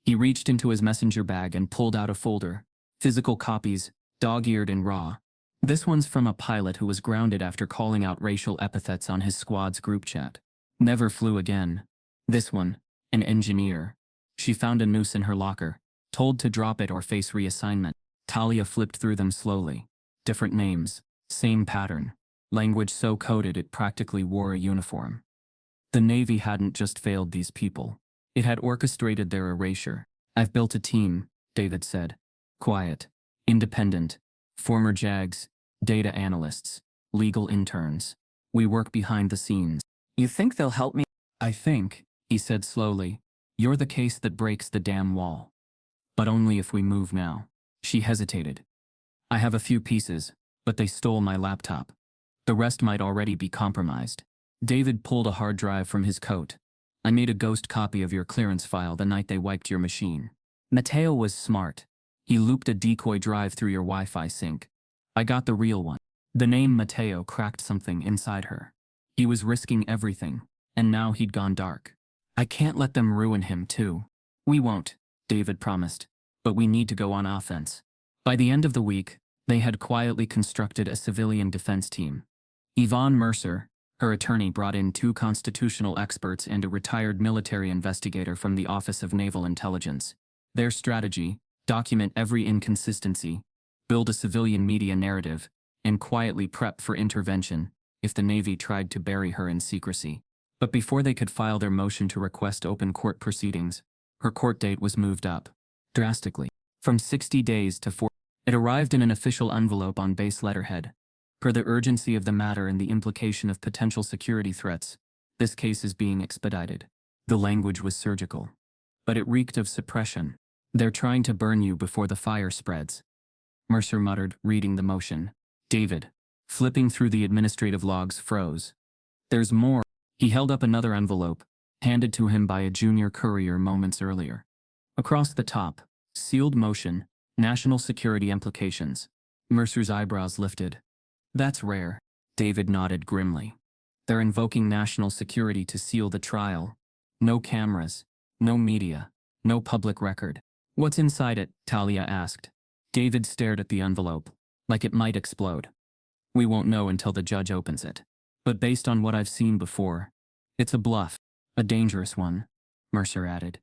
He reached into his messenger bag and pulled out a folder. Physical copies, dog-eared and raw. This one's from a pilot who was grounded after calling out racial epithets on his squad's group chat. Never flew again. This one, an engineer. She found a noose in her locker, told to drop it or face reassignment. Talia flipped through them slowly. Different names, same pattern. Language so coded it practically wore a uniform. The Navy hadn't just failed these people. It had orchestrated their erasure. I've built a team, David said. Quiet, independent, former JAGs, data analysts, legal interns. We work behind the scenes. You think they'll help me? I think, he said slowly, you're the case that breaks the damn wall. But only if we move now. She hesitated. I have a few pieces, but they stole my laptop. The rest might already be compromised. David pulled a hard drive from his coat. I made a ghost copy of your clearance file the night they wiped your machine. Matteo was smart. He looped a decoy drive through your Wi-Fi sync. I got the real one. The name Matteo cracked something inside her. He was risking everything, and now he'd gone dark. I can't let them ruin him too. We won't, David promised, but we need to go on offense. By the end of the week, they had quietly constructed a civilian defense team. Yvonne Mercer, her attorney, brought in 2 constitutional experts and a retired military investigator from the Office of Naval Intelligence. Their strategy: document every inconsistency, build a civilian media narrative, and quietly prep for intervention if the Navy tried to bury her in secrecy. But before they could file their motion to request open court proceedings, her court date was moved up, drastically, from 60 days to 4. It arrived in an official envelope on base letterhead. Per the urgency of the matter and the implication of potential security threats, this case is being expedited. The language was surgical, but it reeked of suppression. They're trying to burn you before the fire spreads, Mercer muttered, reading the motion. David, flipping through the administrative logs, froze. There's more. He held up another envelope, handed to him by a junior courier moments earlier. Across the top, sealed motion, national security implications. Mercer's eyebrows lifted. That's rare. David nodded grimly. They're invoking national security to seal the trial. No cameras, no media, no public record. What's inside it? Talia asked. David stared at the envelope, like it might explode. We won't know until the judge opens it. But based on what I've seen before, it's a bluff, a dangerous one, Mercer added.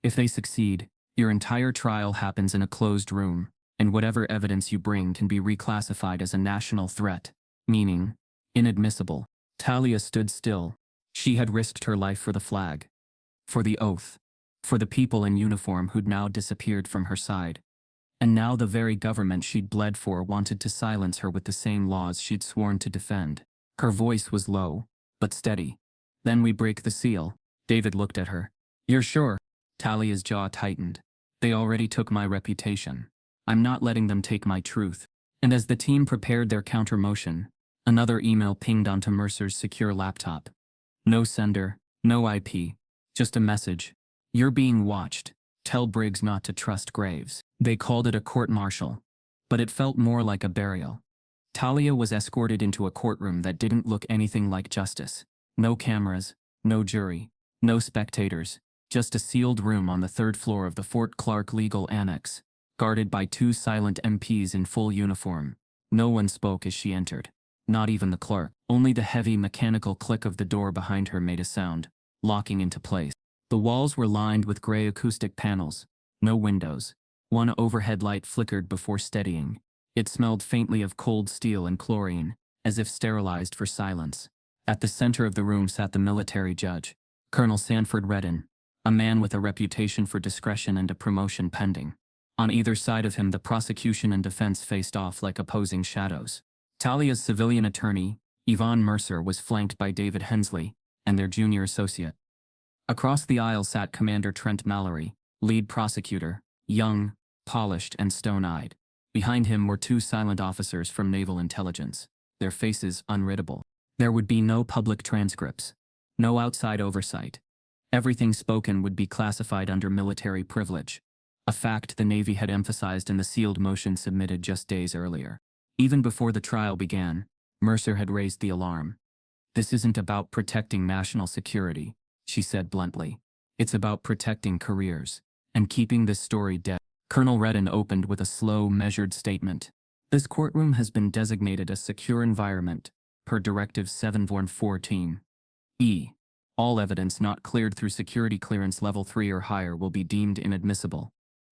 If they succeed, your entire trial happens in a closed room, and whatever evidence you bring can be reclassified as a national threat, meaning inadmissible. Talia stood still. She had risked her life for the flag, for the oath, for the people in uniform who'd now disappeared from her side. And now the very government she'd bled for wanted to silence her with the same laws she'd sworn to defend. Her voice was low, but steady. Then we break the seal. David looked at her. You're sure? Talia's jaw tightened. They already took my reputation. I'm not letting them take my truth. And as the team prepared their counter-motion, another email pinged onto Mercer's secure laptop. No sender, no IP, just a message. You're being watched. Tell Briggs not to trust Graves. They called it a court-martial, but it felt more like a burial. Talia was escorted into a courtroom that didn't look anything like justice. No cameras, no jury, no spectators, just a sealed room on the 3rd floor of the Fort Clark Legal Annex, guarded by 2 silent MPs in full uniform. No one spoke as she entered, not even the clerk. Only the heavy mechanical click of the door behind her made a sound, locking into place. The walls were lined with gray acoustic panels, no windows. One overhead light flickered before steadying. It smelled faintly of cold steel and chlorine, as if sterilized for silence. At the center of the room sat the military judge, Colonel Sanford Redden, a man with a reputation for discretion and a promotion pending. On either side of him, the prosecution and defense faced off like opposing shadows. Talia's civilian attorney, Yvonne Mercer, was flanked by David Hensley and their junior associate. Across the aisle sat Commander Trent Mallory, lead prosecutor, young, polished, and stone-eyed. Behind him were 2 silent officers from Naval Intelligence, their faces unreadable. There would be no public transcripts, no outside oversight. Everything spoken would be classified under military privilege, a fact the Navy had emphasized in the sealed motion submitted just days earlier. Even before the trial began, Mercer had raised the alarm. This isn't about protecting national security, she said bluntly. It's about protecting careers and keeping this story dead. Colonel Redden opened with a slow, measured statement. This courtroom has been designated a secure environment, per Directive 714. E. All evidence not cleared through security clearance level 3 or higher will be deemed inadmissible.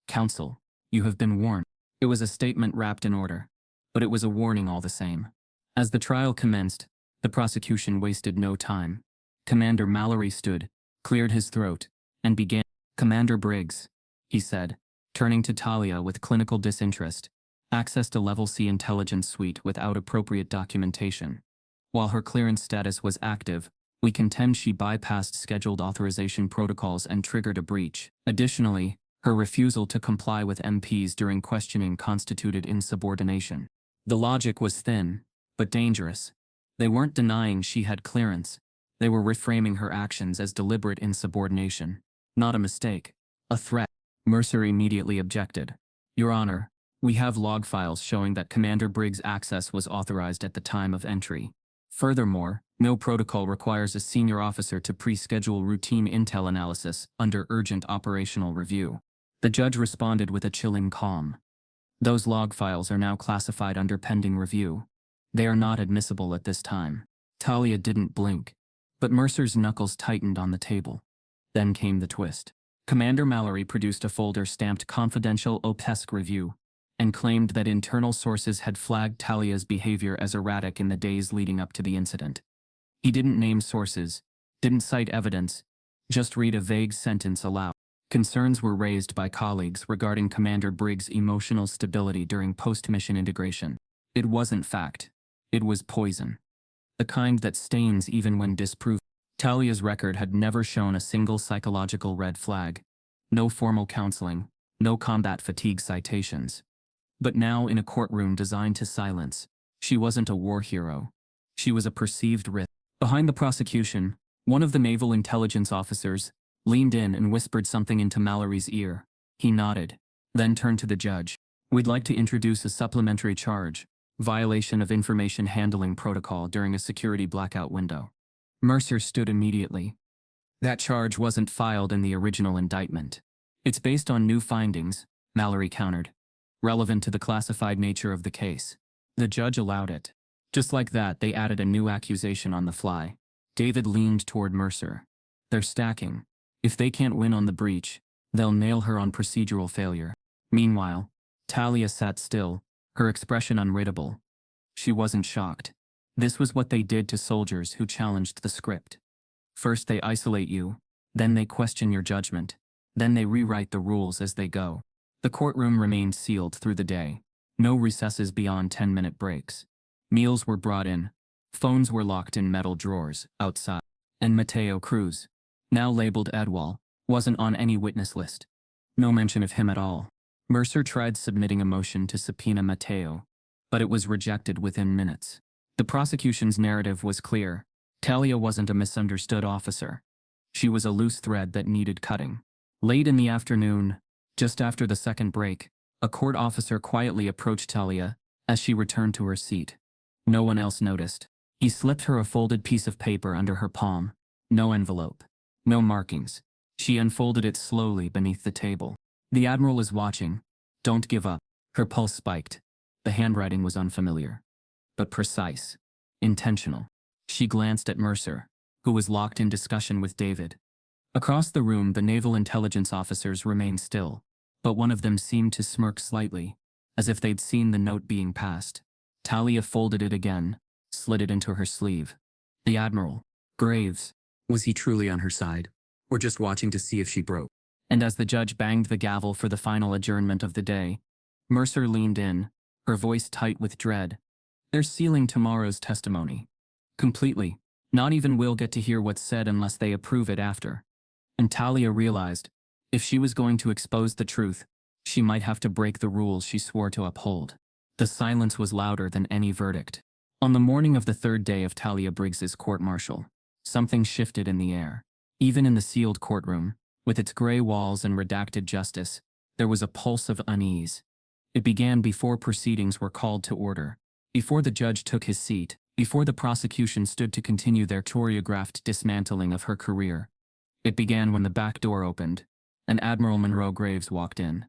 Counsel, you have been warned. It was a statement wrapped in order, but it was a warning all the same. As the trial commenced, the prosecution wasted no time. Commander Mallory stood, cleared his throat, and began. Commander Briggs, he said, turning to Talia with clinical disinterest, accessed a Level C intelligence suite without appropriate documentation. While her clearance status was active, We contend she bypassed scheduled authorization protocols and triggered a breach. Additionally, her refusal to comply with MPs during questioning constituted insubordination. The logic was thin, but dangerous. They weren't denying she had clearance. They were reframing her actions as deliberate insubordination. Not a mistake. A threat. Mercer immediately objected. Your Honor, we have log files showing that Commander Briggs' access was authorized at the time of entry. Furthermore, no protocol requires a senior officer to pre-schedule routine intel analysis under urgent operational review. The judge responded with a chilling calm. Those log files are now classified under pending review. They are not admissible at this time. Talia didn't blink, but Mercer's knuckles tightened on the table. Then came the twist. Commander Mallory produced a folder stamped Confidential OPESC Review and claimed that internal sources had flagged Talia's behavior as erratic in the days leading up to the incident. He didn't name sources, didn't cite evidence, just read a vague sentence aloud. Concerns were raised by colleagues regarding Commander Briggs' emotional stability during post-mission integration. It wasn't fact. It was poison. The kind that stains even when disproved. Talia's record had never shown a single psychological red flag. No formal counseling, no combat fatigue citations. But now in a courtroom designed to silence, she wasn't a war hero. She was a perceived risk. Behind the prosecution, one of the naval intelligence officers leaned in and whispered something into Mallory's ear. He nodded, then turned to the judge. We'd like to introduce a supplementary charge, violation of information handling protocol during a security blackout window. Mercer stood immediately. That charge wasn't filed in the original indictment. It's based on new findings, Mallory countered, relevant to the classified nature of the case. The judge allowed it. Just like that, they added a new accusation on the fly. David leaned toward Mercer. They're stacking. If they can't win on the breach, they'll nail her on procedural failure. Meanwhile, Talia sat still, her expression unreadable. She wasn't shocked. This was what they did to soldiers who challenged the script. First they isolate you, then they question your judgment, then they rewrite the rules as they go. The courtroom remained sealed through the day. No recesses beyond 10-minute breaks. Meals were brought in. Phones were locked in metal drawers outside. And Mateo Cruz, now labeled Edwal, wasn't on any witness list. No mention of him at all. Mercer tried submitting a motion to subpoena Mateo, but it was rejected within minutes. The prosecution's narrative was clear. Talia wasn't a misunderstood officer. She was a loose thread that needed cutting. Late in the afternoon, just after the second break, a court officer quietly approached Talia as she returned to her seat. No one else noticed. He slipped her a folded piece of paper under her palm. No envelope. No markings. She unfolded it slowly beneath the table. The Admiral is watching. Don't give up. Her pulse spiked. The handwriting was unfamiliar, but precise. Intentional. She glanced at Mercer, who was locked in discussion with David. Across the room, the naval intelligence officers remained still, but one of them seemed to smirk slightly, as if they'd seen the note being passed. Talia folded it again, slid it into her sleeve. The Admiral. Graves. Was he truly on her side, or just watching to see if she broke? And as the judge banged the gavel for the final adjournment of the day, Mercer leaned in, her voice tight with dread. They're sealing tomorrow's testimony. Completely. Not even we'll get to hear what's said unless they approve it after. And Talia realized, if she was going to expose the truth, she might have to break the rules she swore to uphold. The silence was louder than any verdict. On the morning of the third day of Talia Briggs's court-martial, something shifted in the air. Even in the sealed courtroom, with its gray walls and redacted justice, there was a pulse of unease. It began before proceedings were called to order, before the judge took his seat, before the prosecution stood to continue their choreographed dismantling of her career. It began when the back door opened, and Admiral Monroe Graves walked in.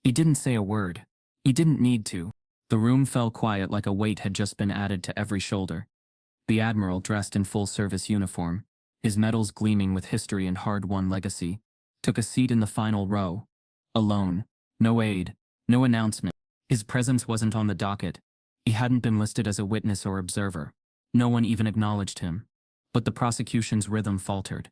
He didn't say a word. He didn't need to. The room fell quiet like a weight had just been added to every shoulder. The Admiral, dressed in full-service uniform, his medals gleaming with history and hard-won legacy, took a seat in the final row. Alone. No aide. No announcement. His presence wasn't on the docket. He hadn't been listed as a witness or observer. No one even acknowledged him. But the prosecution's rhythm faltered.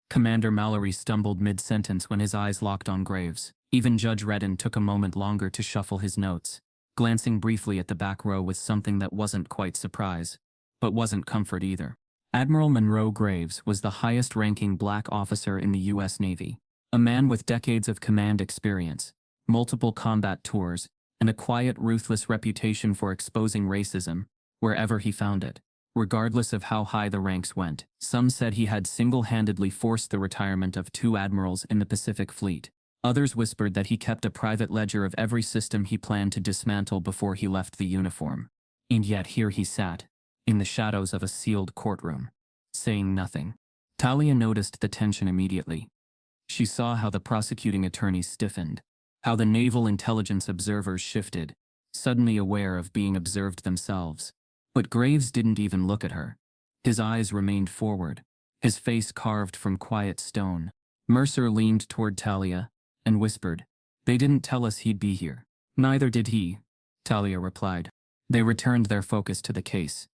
Commander Mallory stumbled mid-sentence when his eyes locked on Graves. Even Judge Redden took a moment longer to shuffle his notes, glancing briefly at the back row with something that wasn't quite surprise, but wasn't comfort either. Admiral Monroe Graves was the highest-ranking black officer in the U.S. Navy, a man with decades of command experience, multiple combat tours, and a quiet, ruthless reputation for exposing racism wherever he found it. Regardless of how high the ranks went, some said he had single-handedly forced the retirement of 2 admirals in the Pacific Fleet. Others whispered that he kept a private ledger of every system he planned to dismantle before he left the uniform. And yet here he sat, in the shadows of a sealed courtroom, saying nothing. Talia noticed the tension immediately. She saw how the prosecuting attorneys stiffened, how the naval intelligence observers shifted, suddenly aware of being observed themselves. But Graves didn't even look at her. His eyes remained forward, his face carved from quiet stone. Mercer leaned toward Talia and whispered, "They didn't tell us he'd be here." "Neither did he," Talia replied. They returned their focus to the case.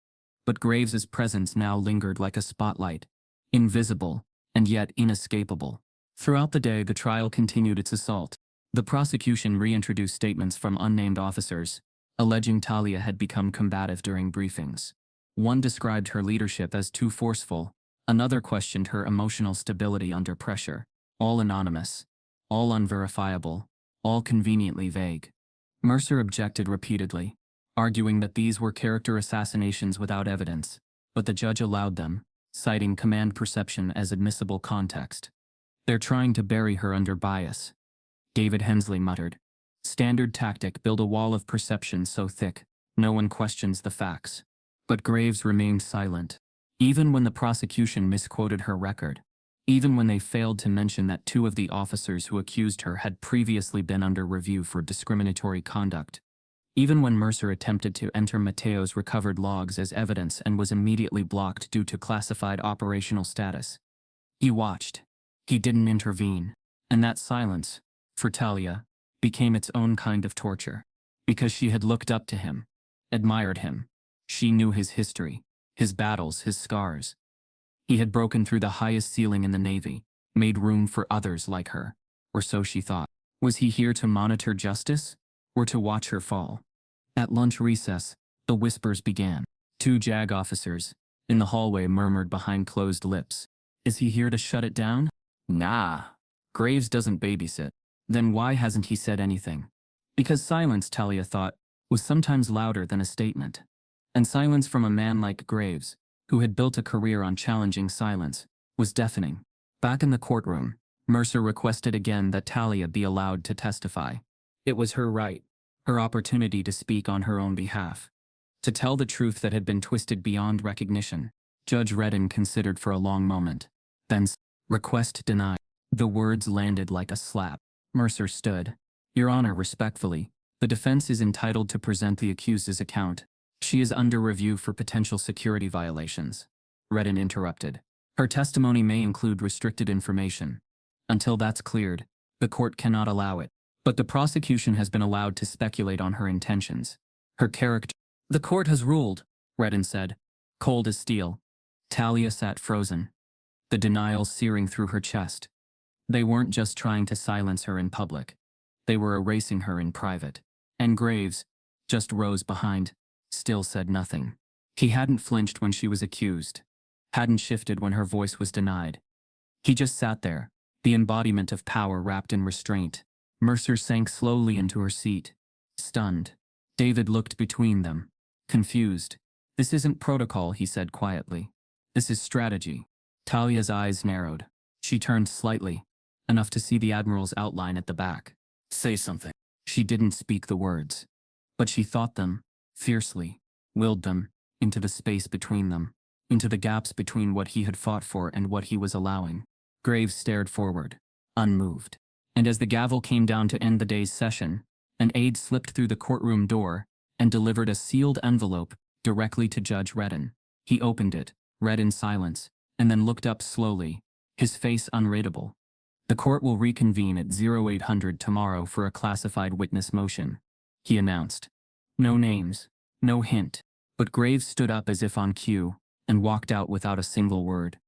But Graves's presence now lingered like a spotlight, invisible and yet inescapable. Throughout the day, the trial continued its assault. The prosecution reintroduced statements from unnamed officers, alleging Talia had become combative during briefings. One described her leadership as too forceful, another questioned her emotional stability under pressure. All anonymous, all unverifiable, all conveniently vague. Mercer objected repeatedly, arguing that these were character assassinations without evidence, but the judge allowed them, citing command perception as admissible context. "They're trying to bury her under bias," David Hensley muttered. "Standard tactic: build a wall of perception so thick, no one questions the facts." But Graves remained silent, even when the prosecution misquoted her record, even when they failed to mention that 2 of the officers who accused her had previously been under review for discriminatory conduct, even when Mercer attempted to enter Mateo's recovered logs as evidence and was immediately blocked due to classified operational status. He watched. He didn't intervene. And that silence, for Talia, became its own kind of torture. Because she had looked up to him, admired him. She knew his history, his battles, his scars. He had broken through the highest ceiling in the Navy, made room for others like her, or so she thought. Was he here to monitor justice, or to watch her fall? At lunch recess, the whispers began. 2 JAG officers, in the hallway, murmured behind closed lips. "Is he here to shut it down?" "Nah. Graves doesn't babysit." "Then why hasn't he said anything?" Because silence, Talia thought, was sometimes louder than a statement. And silence from a man like Graves, who had built a career on challenging silence, was deafening. Back in the courtroom, Mercer requested again that Talia be allowed to testify. It was her right, her opportunity to speak on her own behalf, to tell the truth that had been twisted beyond recognition. Judge Redden considered for a long moment. Then, "Request denied." The words landed like a slap. Mercer stood. "Your Honor, respectfully, the defense is entitled to present the accused's account. She is under review for potential security violations." Redden interrupted. "Her testimony may include restricted information. Until that's cleared, the court cannot allow it. But the prosecution has been allowed to speculate on her intentions, her character." "The court has ruled," Redden said, cold as steel. Talia sat frozen, the denial searing through her chest. They weren't just trying to silence her in public. They were erasing her in private. And Graves just rose behind, still said nothing. He hadn't flinched when she was accused, hadn't shifted when her voice was denied. He just sat there, the embodiment of power wrapped in restraint. Mercer sank slowly into her seat, stunned. David looked between them, confused. "This isn't protocol," he said quietly. "This is strategy." Talia's eyes narrowed. She turned slightly, enough to see the Admiral's outline at the back. "Say something." She didn't speak the words, but she thought them, fiercely, willed them, into the space between them, into the gaps between what he had fought for and what he was allowing. Graves stared forward, unmoved. And as the gavel came down to end the day's session, an aide slipped through the courtroom door and delivered a sealed envelope directly to Judge Redden. He opened it, read in silence, and then looked up slowly, his face unreadable. "The court will reconvene at 0800 tomorrow for a classified witness motion," he announced. No names, no hint, but Graves stood up as if on cue and walked out without a single word.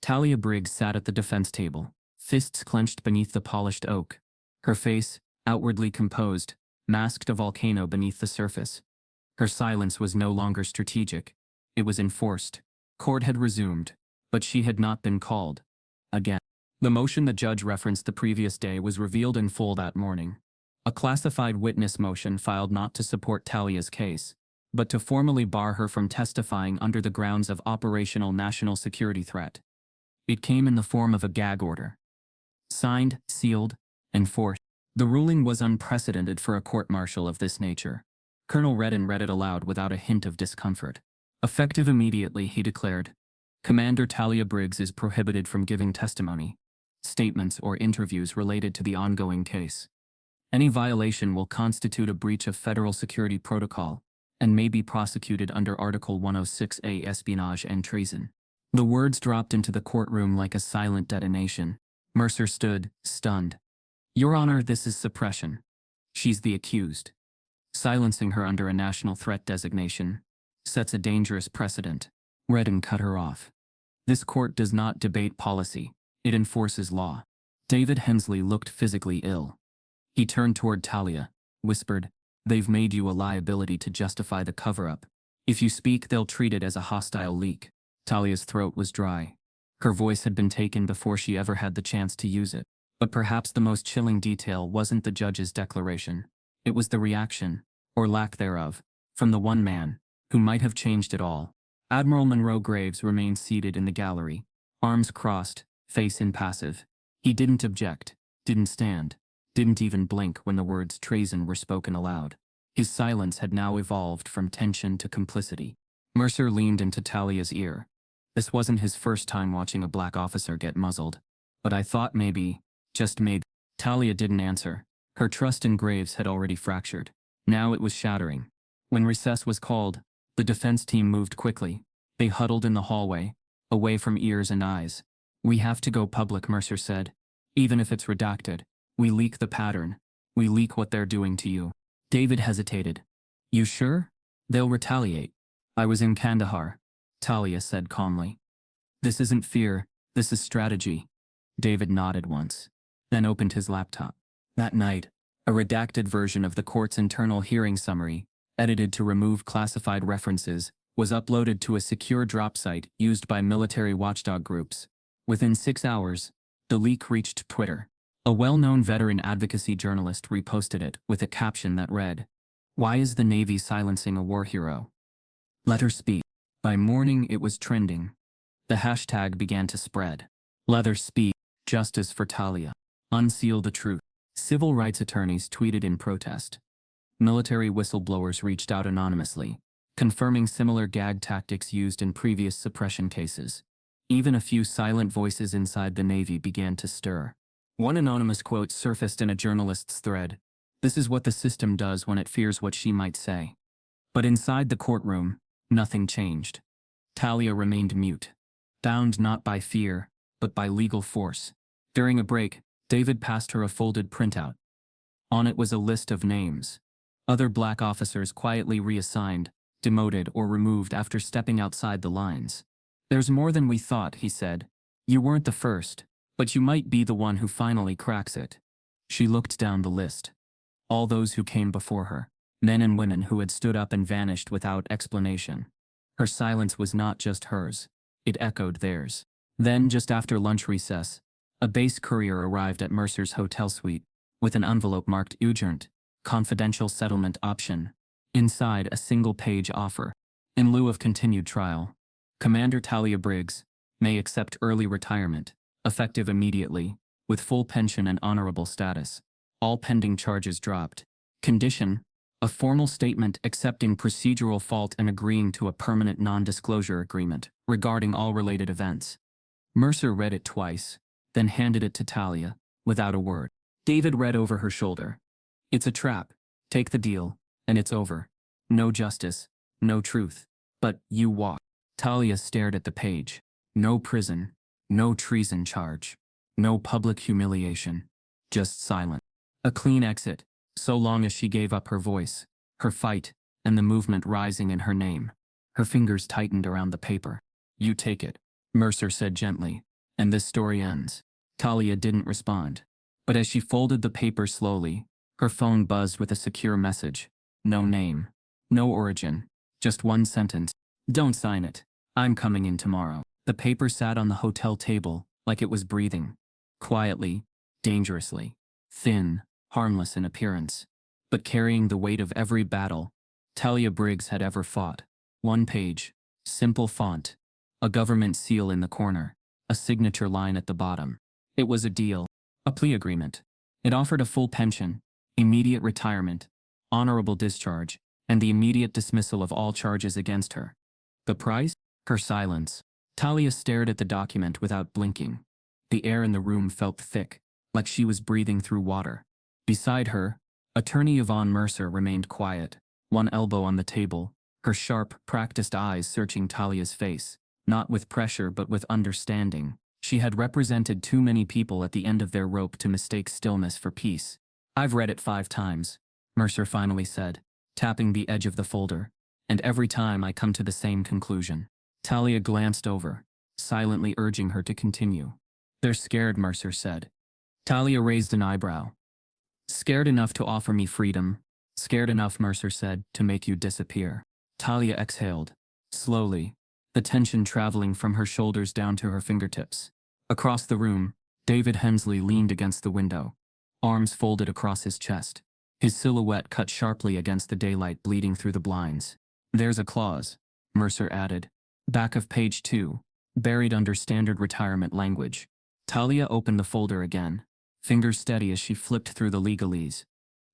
Talia Briggs sat at the defense table, fists clenched beneath the polished oak. Her face, outwardly composed, masked a volcano beneath the surface. Her silence was no longer strategic. It was enforced, Court had resumed, but she had not been called. Again. The motion the judge referenced the previous day was revealed in full that morning. A classified witness motion filed not to support Talia's case, but to formally bar her from testifying under the grounds of operational national security threat. It came in the form of a gag order. Signed, sealed, enforced. The ruling was unprecedented for a court-martial of this nature. Colonel Redden read it aloud without a hint of discomfort. Effective immediately, he declared, Commander Talia Briggs is prohibited from giving testimony, statements or interviews related to the ongoing case. Any violation will constitute a breach of federal security protocol and may be prosecuted under Article 106A espionage and treason. The words dropped into the courtroom like a silent detonation. Mercer stood, stunned. Your Honor, this is suppression. She's the accused. Silencing her under a national threat designation sets a dangerous precedent. Redden cut her off. This court does not debate policy. It enforces law. David Hensley looked physically ill. He turned toward Talia, whispered, They've made you a liability to justify the cover-up. If you speak, they'll treat it as a hostile leak. Talia's throat was dry. Her voice had been taken before she ever had the chance to use it. But perhaps the most chilling detail wasn't the judge's declaration. It was the reaction, or lack thereof, from the one man who might have changed it all. Admiral Monroe Graves remained seated in the gallery, arms crossed, face impassive. He didn't object, didn't stand, didn't even blink when the words treason were spoken aloud. His silence had now evolved from tension to complicity. Mercer leaned into Talia's ear. This wasn't his first time watching a black officer get muzzled. But I thought maybe, just maybe. Talia didn't answer. Her trust in Graves had already fractured. Now it was shattering. When recess was called, the defense team moved quickly. They huddled in the hallway, away from ears and eyes. We have to go public, Mercer said. Even if it's redacted. We leak the pattern. We leak what they're doing to you. David hesitated. You sure? They'll retaliate. I was in Kandahar, Talia said calmly. This isn't fear, this is strategy. David nodded once, then opened his laptop. That night, a redacted version of the court's internal hearing summary, edited to remove classified references, was uploaded to a secure drop site used by military watchdog groups. Within 6 hours, the leak reached Twitter. A well-known veteran advocacy journalist reposted it with a caption that read, Why is the Navy silencing a war hero? Let her speak. By morning it was trending. The hashtag began to spread. Let her speak. Justice for Talia. Unseal the truth. Civil rights attorneys tweeted in protest. Military whistleblowers reached out anonymously, confirming similar gag tactics used in previous suppression cases. Even a few silent voices inside the Navy began to stir. One anonymous quote surfaced in a journalist's thread. This is what the system does when it fears what she might say. But inside the courtroom, nothing changed. Talia remained mute, bound not by fear, but by legal force. During a break, David passed her a folded printout. On it was a list of names. Other black officers quietly reassigned, demoted, or removed after stepping outside the lines. There's more than we thought, he said. You weren't the first, but you might be the one who finally cracks it. She looked down the list. All those who came before her, men and women who had stood up and vanished without explanation. Her silence was not just hers. It echoed theirs. Then, just after lunch recess, a base courier arrived at Mercer's hotel suite with an envelope marked urgent, confidential settlement option. Inside, a single-page offer. In lieu of continued trial, Commander Talia Briggs may accept early retirement, effective immediately, with full pension and honorable status. All pending charges dropped. Condition: a formal statement accepting procedural fault and agreeing to a permanent non-disclosure agreement regarding all related events. Mercer read it twice, then handed it to Talia, without a word. David read over her shoulder. It's a trap. Take the deal, and it's over. No justice, no truth. But you walk. Talia stared at the page. No prison, no treason charge, no public humiliation, just silence. A clean exit, so long as she gave up her voice, her fight, and the movement rising in her name. Her fingers tightened around the paper. You take it, Mercer said gently, and this story ends. Talia didn't respond, but as she folded the paper slowly, her phone buzzed with a secure message. No name, no origin, just one sentence. Don't sign it. I'm coming in tomorrow. The paper sat on the hotel table, like it was breathing. Quietly, dangerously. Thin, harmless in appearance. But carrying the weight of every battle Talia Briggs had ever fought. One page. Simple font. A government seal in the corner. A signature line at the bottom. It was a deal. A plea agreement. It offered a full pension, immediate retirement, honorable discharge, and the immediate dismissal of all charges against her. The price? Her silence. Talia stared at the document without blinking. The air in the room felt thick, like she was breathing through water. Beside her, Attorney Yvonne Mercer remained quiet, one elbow on the table, her sharp, practiced eyes searching Talia's face, not with pressure but with understanding. She had represented too many people at the end of their rope to mistake stillness for peace. I've read it 5 times, Mercer finally said, tapping the edge of the folder, and every time I come to the same conclusion. Talia glanced over, silently urging her to continue. They're scared, Mercer said. Talia raised an eyebrow. Scared enough to offer me freedom. Scared enough, Mercer said, to make you disappear. Talia exhaled, slowly, the tension traveling from her shoulders down to her fingertips. Across the room, David Hensley leaned against the window, arms folded across his chest, his silhouette cut sharply against the daylight bleeding through the blinds. There's a clause, Mercer added. Back of page 2, buried under standard retirement language. Talia opened the folder again, fingers steady as she flipped through the legalese.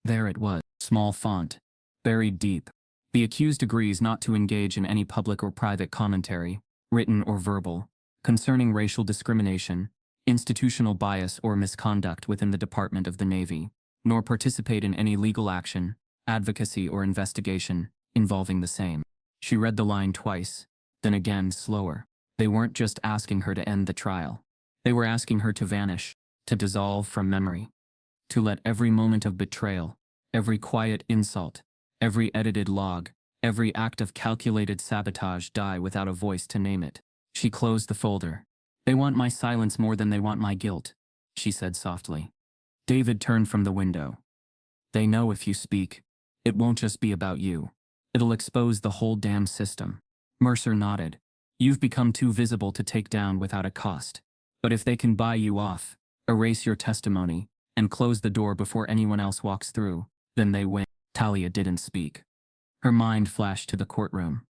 There it was, small font, buried deep. The accused agrees not to engage in any public or private commentary, written or verbal, concerning racial discrimination, institutional bias or misconduct within the Department of the Navy, nor participate in any legal action, advocacy or investigation involving the same. She read the line twice, then again slower. They weren't just asking her to end the trial. They were asking her to vanish, to dissolve from memory, to let every moment of betrayal, every quiet insult, every edited log, every act of calculated sabotage die without a voice to name it. She closed the folder. They want my silence more than they want my guilt, she said softly. David turned from the window. They know if you speak, it won't just be about you. It'll expose the whole damn system. Mercer nodded. You've become too visible to take down without a cost. But if they can buy you off, erase your testimony, and close the door before anyone else walks through, then they win. Talia didn't speak. Her mind flashed to the courtroom.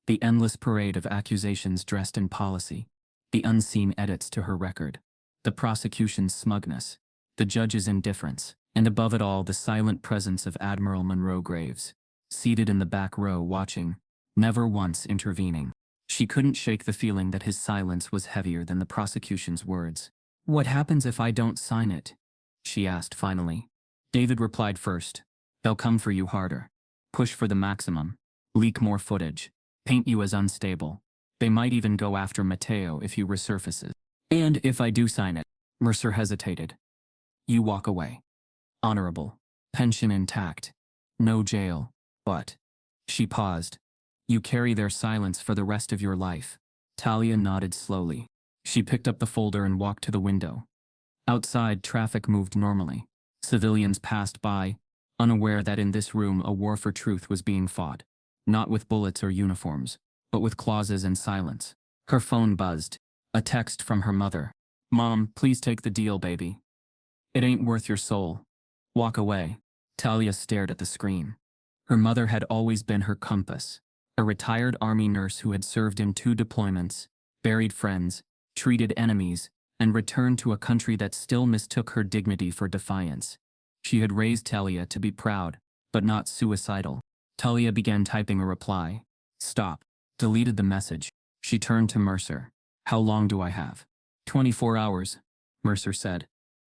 The endless parade of accusations dressed in policy. The unseen edits to her record. The prosecution's smugness. The judge's indifference. And above it all, the silent presence of Admiral Monroe Graves, seated in the back row watching, never once intervening. She couldn't shake the feeling that his silence was heavier than the prosecution's words. What happens if I don't sign it? She asked finally. David replied first. They'll come for you harder. Push for the maximum. Leak more footage. Paint you as unstable. They might even go after Mateo if he resurfaces. And if I do sign it, Mercer hesitated. You walk away. Honorable. Pension intact. No jail. But. She paused. You carry their silence for the rest of your life. Talia nodded slowly. She picked up the folder and walked to the window. Outside, traffic moved normally. Civilians passed by, unaware that in this room a war for truth was being fought. Not with bullets or uniforms, but with clauses and silence. Her phone buzzed. A text from her mother. Mom, please take the deal, baby. It ain't worth your soul. Walk away. Talia stared at the screen. Her mother had always been her compass. A retired Army nurse who had served in 2 deployments, buried friends, treated enemies, and returned to a country that still mistook her dignity for defiance. She had raised Talia to be proud, but not suicidal. Talia began typing a reply. Stop. Deleted the message. She turned to Mercer. How long do I have? 24 hours, Mercer said.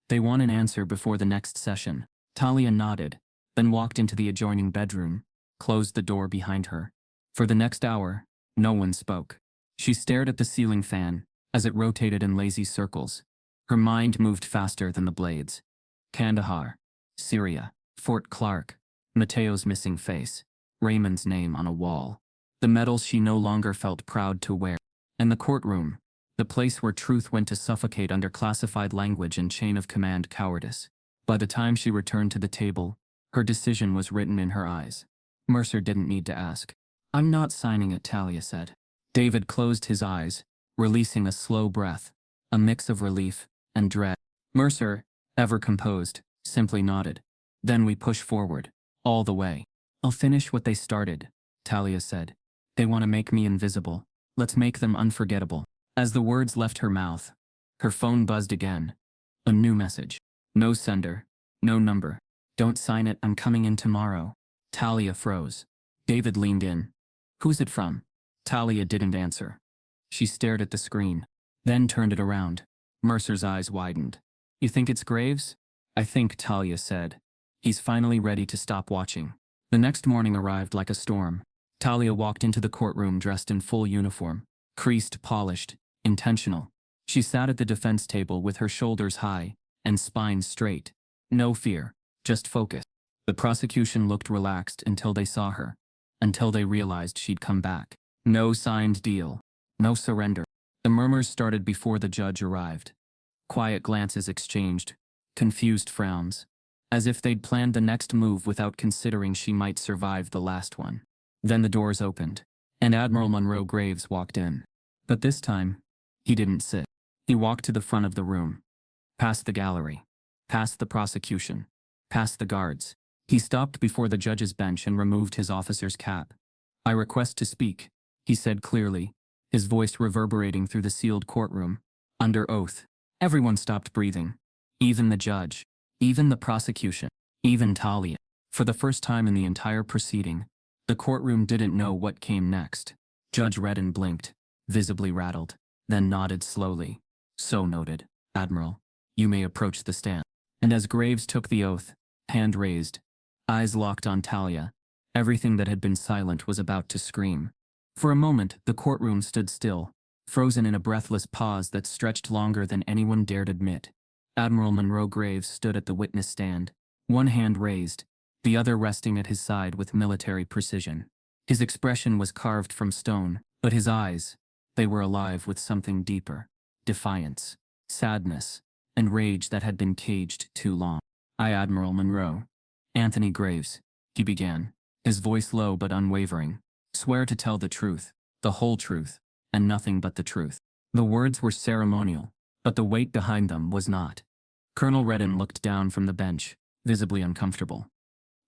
They want an answer before the next session. Talia nodded, then walked into the adjoining bedroom, closed the door behind her. For the next hour, no one spoke. She stared at the ceiling fan as it rotated in lazy circles. Her mind moved faster than the blades. Kandahar, Syria, Fort Clark, Mateo's missing face, Raymond's name on a wall. The medals she no longer felt proud to wear. And the courtroom, the place where truth went to suffocate under classified language and chain of command cowardice. By the time she returned to the table, her decision was written in her eyes. Mercer didn't need to ask. I'm not signing it, Talia said. David closed his eyes, releasing a slow breath, a mix of relief and dread. Mercer, ever composed, simply nodded. Then we push forward, all the way. I'll finish what they started, Talia said. They want to make me invisible. Let's make them unforgettable. As the words left her mouth, her phone buzzed again. A new message. No sender. No number. Don't sign it, I'm coming in tomorrow. Talia froze. David leaned in. Who's it from? Talia didn't answer. She stared at the screen, then turned it around. Mercer's eyes widened. You think it's Graves? I think, Talia said. He's finally ready to stop watching. The next morning arrived like a storm. Talia walked into the courtroom dressed in full uniform, creased, polished, intentional. She sat at the defense table with her shoulders high and spine straight. No fear, just focus. The prosecution looked relaxed until they saw her, until they realized she'd come back. No signed deal. No surrender. The murmurs started before the judge arrived. Quiet glances exchanged, confused frowns, as if they'd planned the next move without considering she might survive the last one. Then the doors opened, and Admiral Monroe Graves walked in. But this time, he didn't sit. He walked to the front of the room, past the gallery, past the prosecution, past the guards. He stopped before the judge's bench and removed his officer's cap. I request to speak, he said clearly, his voice reverberating through the sealed courtroom. Under oath. Everyone stopped breathing. Even the judge. Even the prosecution. Even Talia. For the first time in the entire proceeding, the courtroom didn't know what came next. Judge Redden blinked, visibly rattled, then nodded slowly. So noted, Admiral. You may approach the stand. And as Graves took the oath, hand raised, eyes locked on Talia, everything that had been silent was about to scream. For a moment, the courtroom stood still, frozen in a breathless pause that stretched longer than anyone dared admit. Admiral Monroe Graves stood at the witness stand, one hand raised, the other resting at his side with military precision. His expression was carved from stone, but his eyes, they were alive with something deeper. Defiance, sadness, and rage that had been caged too long. I, Admiral Monroe Anthony Graves, he began, his voice low but unwavering, swear to tell the truth, the whole truth, and nothing but the truth. The words were ceremonial, but the weight behind them was not. Colonel Redden looked down from the bench, visibly uncomfortable.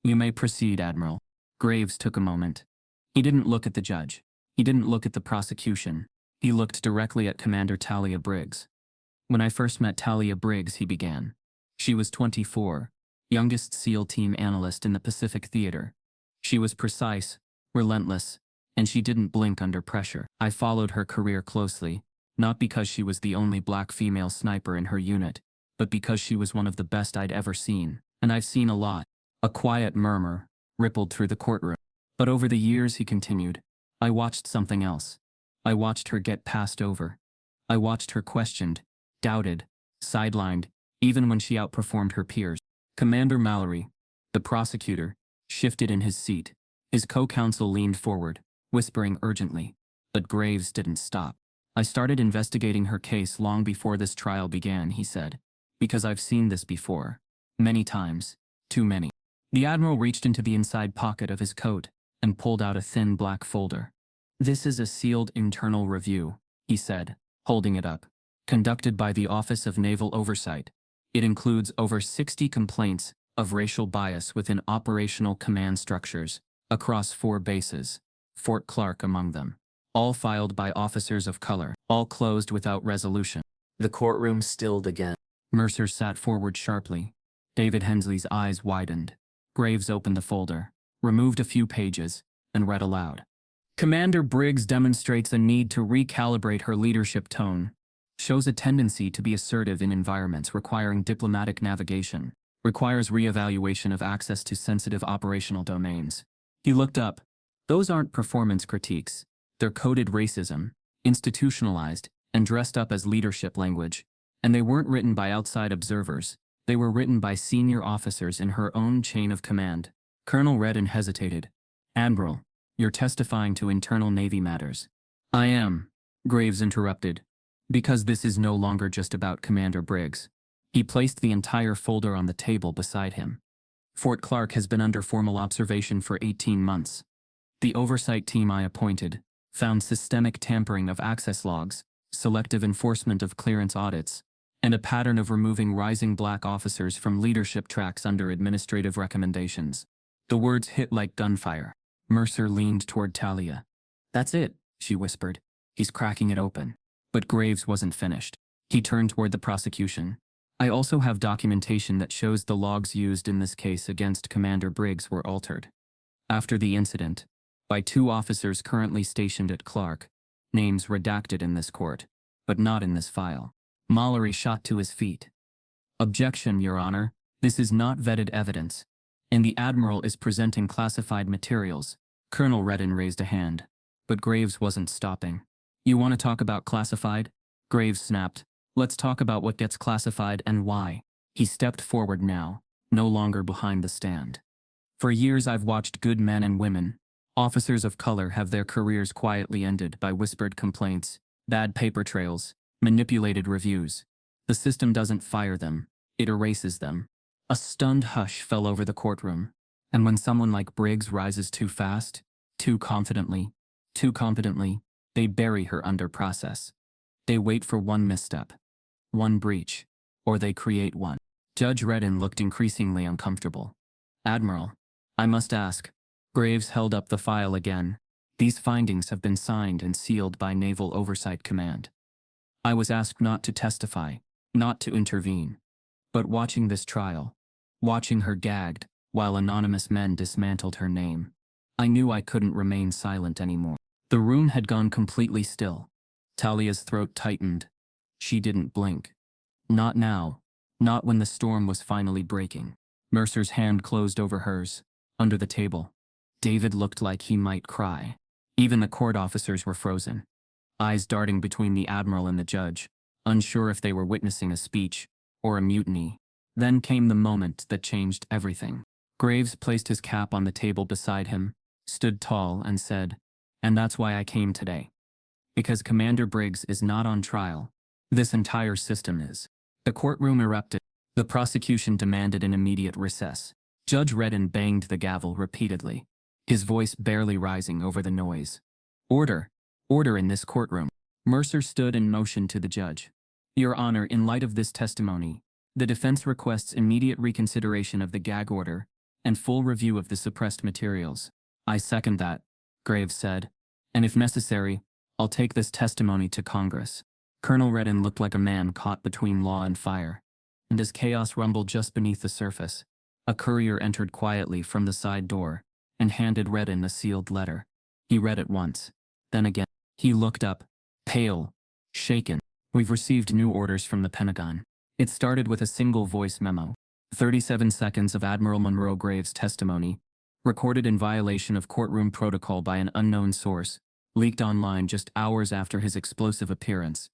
You may proceed, Admiral. Graves took a moment. He didn't look at the judge. He didn't look at the prosecution. He looked directly at Commander Talia Briggs. When I first met Talia Briggs, he began. She was 24, youngest SEAL team analyst in the Pacific Theater. She was precise, relentless, and she didn't blink under pressure. I followed her career closely, not because she was the only black female sniper in her unit, but because she was one of the best I'd ever seen. And I've seen a lot. A quiet murmur rippled through the courtroom. But over the years, he continued, I watched something else. I watched her get passed over. I watched her questioned, doubted, sidelined, even when she outperformed her peers. Commander Mallory, the prosecutor, shifted in his seat. His co-counsel leaned forward, whispering urgently. But Graves didn't stop. I started investigating her case long before this trial began, he said. Because I've seen this before. Many times. Too many. The Admiral reached into the inside pocket of his coat and pulled out a thin black folder. This is a sealed internal review, he said, holding it up. Conducted by the Office of Naval Oversight. It includes over 60 complaints of racial bias within operational command structures across 4 bases, Fort Clark among them. All filed by officers of color, all closed without resolution. The courtroom stilled again. Mercer sat forward sharply. David Hensley's eyes widened. Graves opened the folder, removed a few pages, and read aloud. Commander Briggs demonstrates a need to recalibrate her leadership tone, shows a tendency to be assertive in environments requiring diplomatic navigation, requires reevaluation of access to sensitive operational domains. He looked up. Those aren't performance critiques. They're coded racism, institutionalized, and dressed up as leadership language. And they weren't written by outside observers. They were written by senior officers in her own chain of command. Colonel Redden hesitated. Admiral, you're testifying to internal Navy matters. I am, Graves interrupted. Because this is no longer just about Commander Briggs. He placed the entire folder on the table beside him. Fort Clark has been under formal observation for 18 months. The oversight team I appointed, found systemic tampering of access logs, selective enforcement of clearance audits, and a pattern of removing rising black officers from leadership tracks under administrative recommendations. The words hit like gunfire. Mercer leaned toward Talia. "That's it," she whispered. "He's cracking it open." But Graves wasn't finished. He turned toward the prosecution. "I also have documentation that shows the logs used in this case against Commander Briggs were altered after the incident by 2 officers currently stationed at Clark, names redacted in this court, but not in this file." Mallory shot to his feet. "Objection, Your Honor. This is not vetted evidence, and the Admiral is presenting classified materials." Colonel Redden raised a hand, but Graves wasn't stopping. "You want to talk about classified?" Graves snapped. "Let's talk about what gets classified and why." He stepped forward now, no longer behind the stand. "For years I've watched good men and women, officers of color, have their careers quietly ended by whispered complaints, bad paper trails, manipulated reviews. The system doesn't fire them, it erases them." A stunned hush fell over the courtroom. And when someone like Briggs rises too fast, too confidently, too competently, they bury her under process. They wait for one misstep, one breach, or they create one. Judge Redden looked increasingly uncomfortable. "Admiral, I must ask." Graves held up the file again. "These findings have been signed and sealed by Naval Oversight Command. I was asked not to testify, not to intervene. But watching this trial, watching her gagged, while anonymous men dismantled her name, I knew I couldn't remain silent anymore." The room had gone completely still. Talia's throat tightened. She didn't blink. Not now. Not when the storm was finally breaking. Mercer's hand closed over hers, under the table. David looked like he might cry. Even the court officers were frozen, eyes darting between the Admiral and the judge, unsure if they were witnessing a speech or a mutiny. Then came the moment that changed everything. Graves placed his cap on the table beside him, stood tall, and said, "And that's why I came today. Because Commander Briggs is not on trial. This entire system is." The courtroom erupted. The prosecution demanded an immediate recess. Judge Redden banged the gavel repeatedly, his voice barely rising over the noise. "Order! Order in this courtroom." Mercer stood and motioned to the judge. "Your Honor, in light of this testimony, the defense requests immediate reconsideration of the gag order and full review of the suppressed materials." "I second that," Graves said. "And if necessary, I'll take this testimony to Congress." Colonel Redden looked like a man caught between law and fire. And as chaos rumbled just beneath the surface, a courier entered quietly from the side door and handed Redden a sealed letter. He read it once, then again. He looked up, pale, shaken. "We've received new orders from the Pentagon." It started with a single voice memo. 37 seconds of Admiral Monroe Graves' testimony, recorded in violation of courtroom protocol by an unknown source, leaked online just hours after his explosive appearance.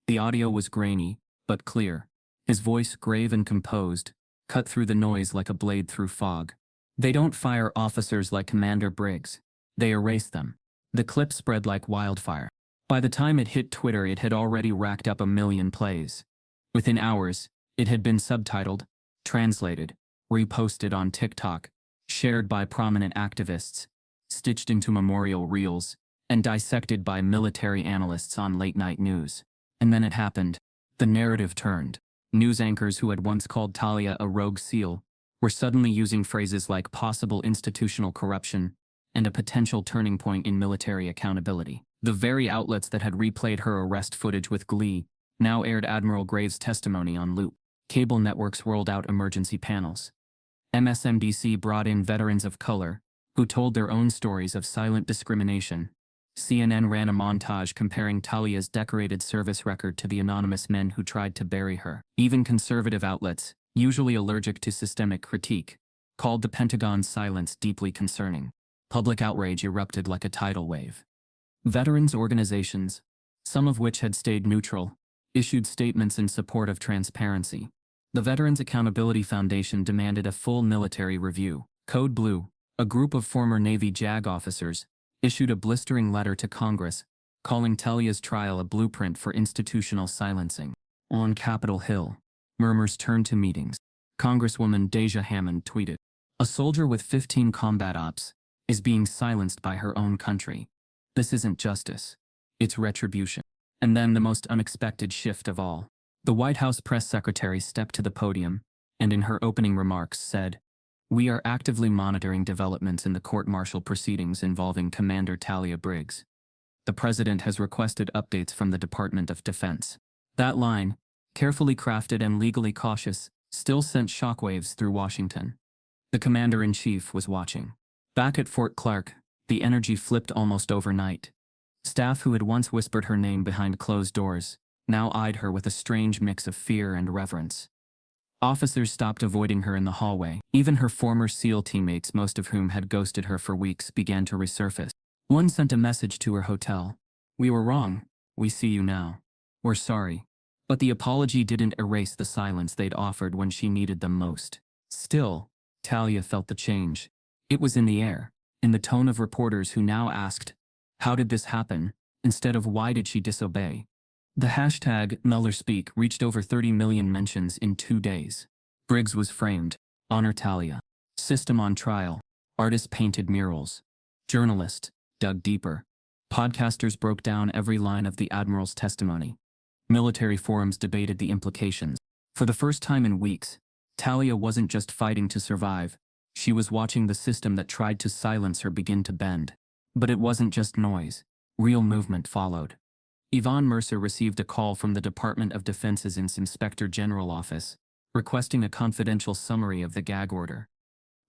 The audio was grainy, but clear. His voice, grave and composed, cut through the noise like a blade through fog. "They don't fire officers like Commander Briggs. They erase them." The clip spread like wildfire. By the time it hit Twitter, it had already racked up 1 million plays. Within hours, it had been subtitled, translated, reposted on TikTok, shared by prominent activists, stitched into memorial reels, and dissected by military analysts on late-night news. And then it happened. The narrative turned. News anchors who had once called Talia a rogue SEAL were suddenly using phrases like possible institutional corruption and a potential turning point in military accountability. The very outlets that had replayed her arrest footage with glee now aired Admiral Graves' testimony on loop. Cable networks rolled out emergency panels. MSNBC brought in veterans of color who told their own stories of silent discrimination. CNN ran a montage comparing Talia's decorated service record to the anonymous men who tried to bury her. Even conservative outlets, usually allergic to systemic critique, called the Pentagon's silence deeply concerning. Public outrage erupted like a tidal wave. Veterans organizations, some of which had stayed neutral, issued statements in support of transparency. The Veterans Accountability Foundation demanded a full military review. Code Blue, a group of former Navy JAG officers, issued a blistering letter to Congress, calling Talia's trial a blueprint for institutional silencing. On Capitol Hill, murmurs turned to meetings. Congresswoman Deja Hammond tweeted, "A soldier with 15 combat ops is being silenced by her own country. This isn't justice. It's retribution. And then the most unexpected shift of all. The White House press secretary stepped to the podium and in her opening remarks said, "We are actively monitoring developments in the court-martial proceedings involving Commander Talia Briggs. The president has requested updates from the Department of Defense." That line, carefully crafted and legally cautious, still sent shockwaves through Washington. The commander-in-chief was watching. Back at Fort Clark, the energy flipped almost overnight. Staff who had once whispered her name behind closed doors now eyed her with a strange mix of fear and reverence. Officers stopped avoiding her in the hallway. Even her former SEAL teammates, most of whom had ghosted her for weeks, began to resurface. One sent a message to her hotel. "We were wrong. We see you now. We're sorry." But the apology didn't erase the silence they'd offered when she needed them most. Still, Talia felt the change. It was in the air, in the tone of reporters who now asked, "How did this happen?" instead of "Why did she disobey?" The hashtag #NullerSpeak reached over 30 million mentions in 2 days. Briggs was framed. Honor Talia. System on trial. Artists painted murals. Journalists dug deeper. Podcasters broke down every line of the Admiral's testimony. Military forums debated the implications. For the first time in weeks, Talia wasn't just fighting to survive. She was watching the system that tried to silence her begin to bend. But it wasn't just noise. Real movement followed. Yvonne Mercer received a call from the Department of Defense's Inspector General office, requesting a confidential summary of the gag order.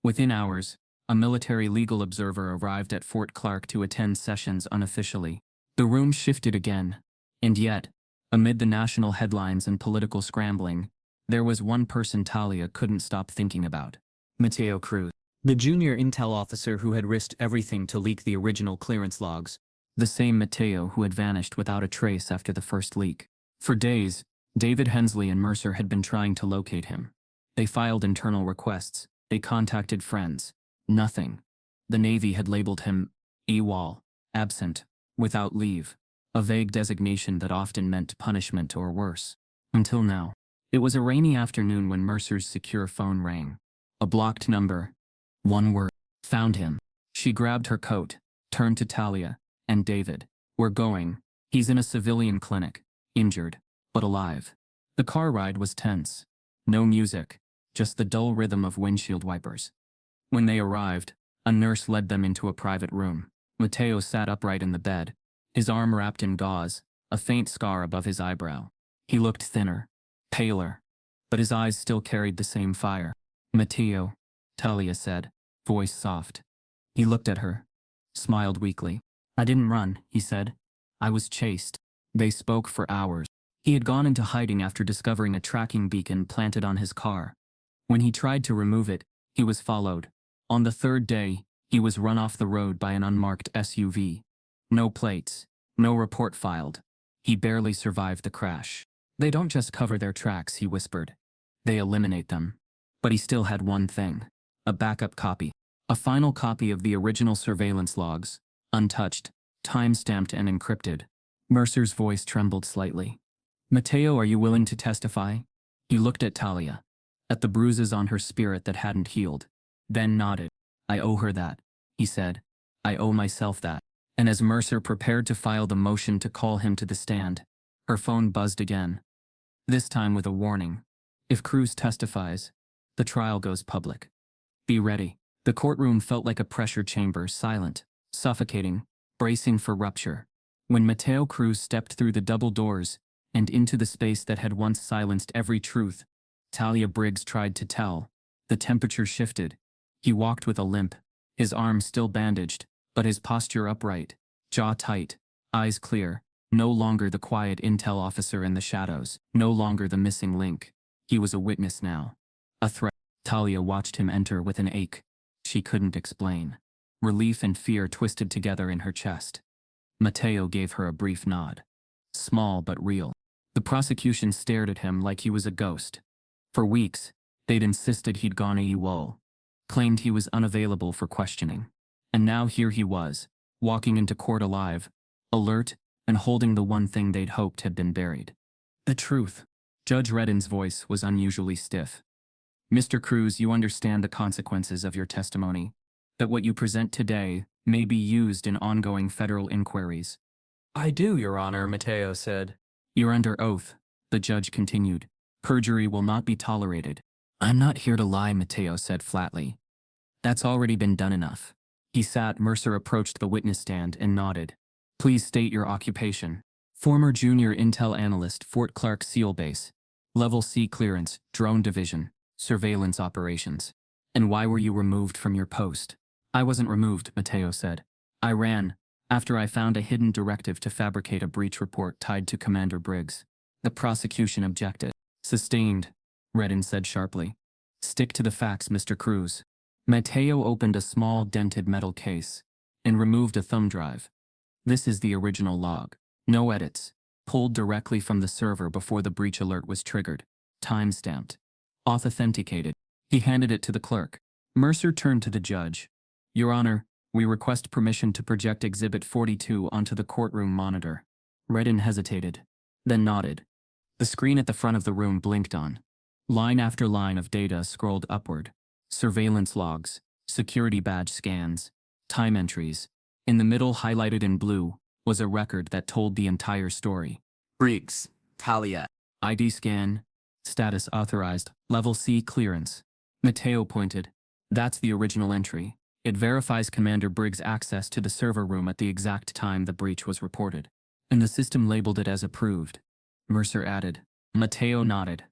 Within hours, a military legal observer arrived at Fort Clark to attend sessions unofficially. The room shifted again. And yet, amid the national headlines and political scrambling, there was one person Talia couldn't stop thinking about. Mateo Cruz, the junior intel officer who had risked everything to leak the original clearance logs. The same Mateo who had vanished without a trace after the first leak. For days, David Hensley and Mercer had been trying to locate him. They filed internal requests. They contacted friends. Nothing. The Navy had labeled him AWOL, absent, without leave, a vague designation that often meant punishment or worse. Until now. It was a rainy afternoon when Mercer's secure phone rang. A blocked number. One word. Found him. She grabbed her coat, turned to Talia and David. "We're going. He's in a civilian clinic, injured, but alive." The car ride was tense. No music, just the dull rhythm of windshield wipers. When they arrived, a nurse led them into a private room. Mateo sat upright in the bed, his arm wrapped in gauze, a faint scar above his eyebrow. He looked thinner, paler, but his eyes still carried the same fire. "Mateo," Talia said, voice soft. He looked at her, smiled weakly. "I didn't run," he said. "I was chased." They spoke for hours. He had gone into hiding after discovering a tracking beacon planted on his car. When he tried to remove it, he was followed. On the third day, he was run off the road by an unmarked SUV. No plates, no report filed. He barely survived the crash. "They don't just cover their tracks," he whispered. "They eliminate them." But he still had one thing. A backup copy. A final copy of the original surveillance logs. Untouched, time-stamped and encrypted. Mercer's voice trembled slightly. "Mateo, are you willing to testify?" He looked at Talia, at the bruises on her spirit that hadn't healed, then nodded. "I owe her that," he said. "I owe myself that." And as Mercer prepared to file the motion to call him to the stand, her phone buzzed again. This time with a warning. "If Cruz testifies, the trial goes public. Be ready." The courtroom felt like a pressure chamber, silent, suffocating, bracing for rupture. When Mateo Cruz stepped through the double doors and into the space that had once silenced every truth Talia Briggs tried to tell, the temperature shifted. He walked with a limp, his arm still bandaged, but his posture upright, jaw tight, eyes clear, no longer the quiet intel officer in the shadows, no longer the missing link. He was a witness now. A threat. Talia watched him enter with an ache she couldn't explain. Relief and fear twisted together in her chest. Mateo gave her a brief nod. Small but real. The prosecution stared at him like he was a ghost. For weeks, they'd insisted he'd gone AWOL, claimed he was unavailable for questioning. And now here he was, walking into court alive, alert, and holding the one thing they'd hoped had been buried. The truth. Judge Reddin's voice was unusually stiff. "Mr. Cruz, you understand the consequences of your testimony, that what you present today, may be used in ongoing federal inquiries. I do, Your Honor, Matteo said. You're under oath, the judge continued. Perjury will not be tolerated. I'm not here to lie, Matteo said flatly. That's already been done enough. He sat. Mercer approached the witness stand and nodded. Please state your occupation. Former junior intel analyst, Fort Clark SEAL Base. Level C clearance, drone division, surveillance operations. And why were you removed from your post? I wasn't removed, Matteo said. I ran, after I found a hidden directive to fabricate a breach report tied to Commander Briggs. The prosecution objected. Sustained, Redden said sharply. Stick to the facts, Mr. Cruz. Matteo opened a small dented metal case and removed a thumb drive. This is the original log. No edits. Pulled directly from the server before the breach alert was triggered. Time-stamped. Authenticated. He handed it to the clerk. Mercer turned to the judge. Your Honor, we request permission to project Exhibit 42 onto the courtroom monitor. Redden hesitated, then nodded. The screen at the front of the room blinked on. Line after line of data scrolled upward. Surveillance logs, security badge scans, time entries. In the middle, highlighted in blue, was a record that told the entire story. Briggs, Talia. ID scan. Status authorized. Level C clearance. Matteo pointed. That's the original entry. It verifies Commander Briggs' access to the server room at the exact time the breach was reported. And the system labeled it as approved. Mercer added. Matteo nodded.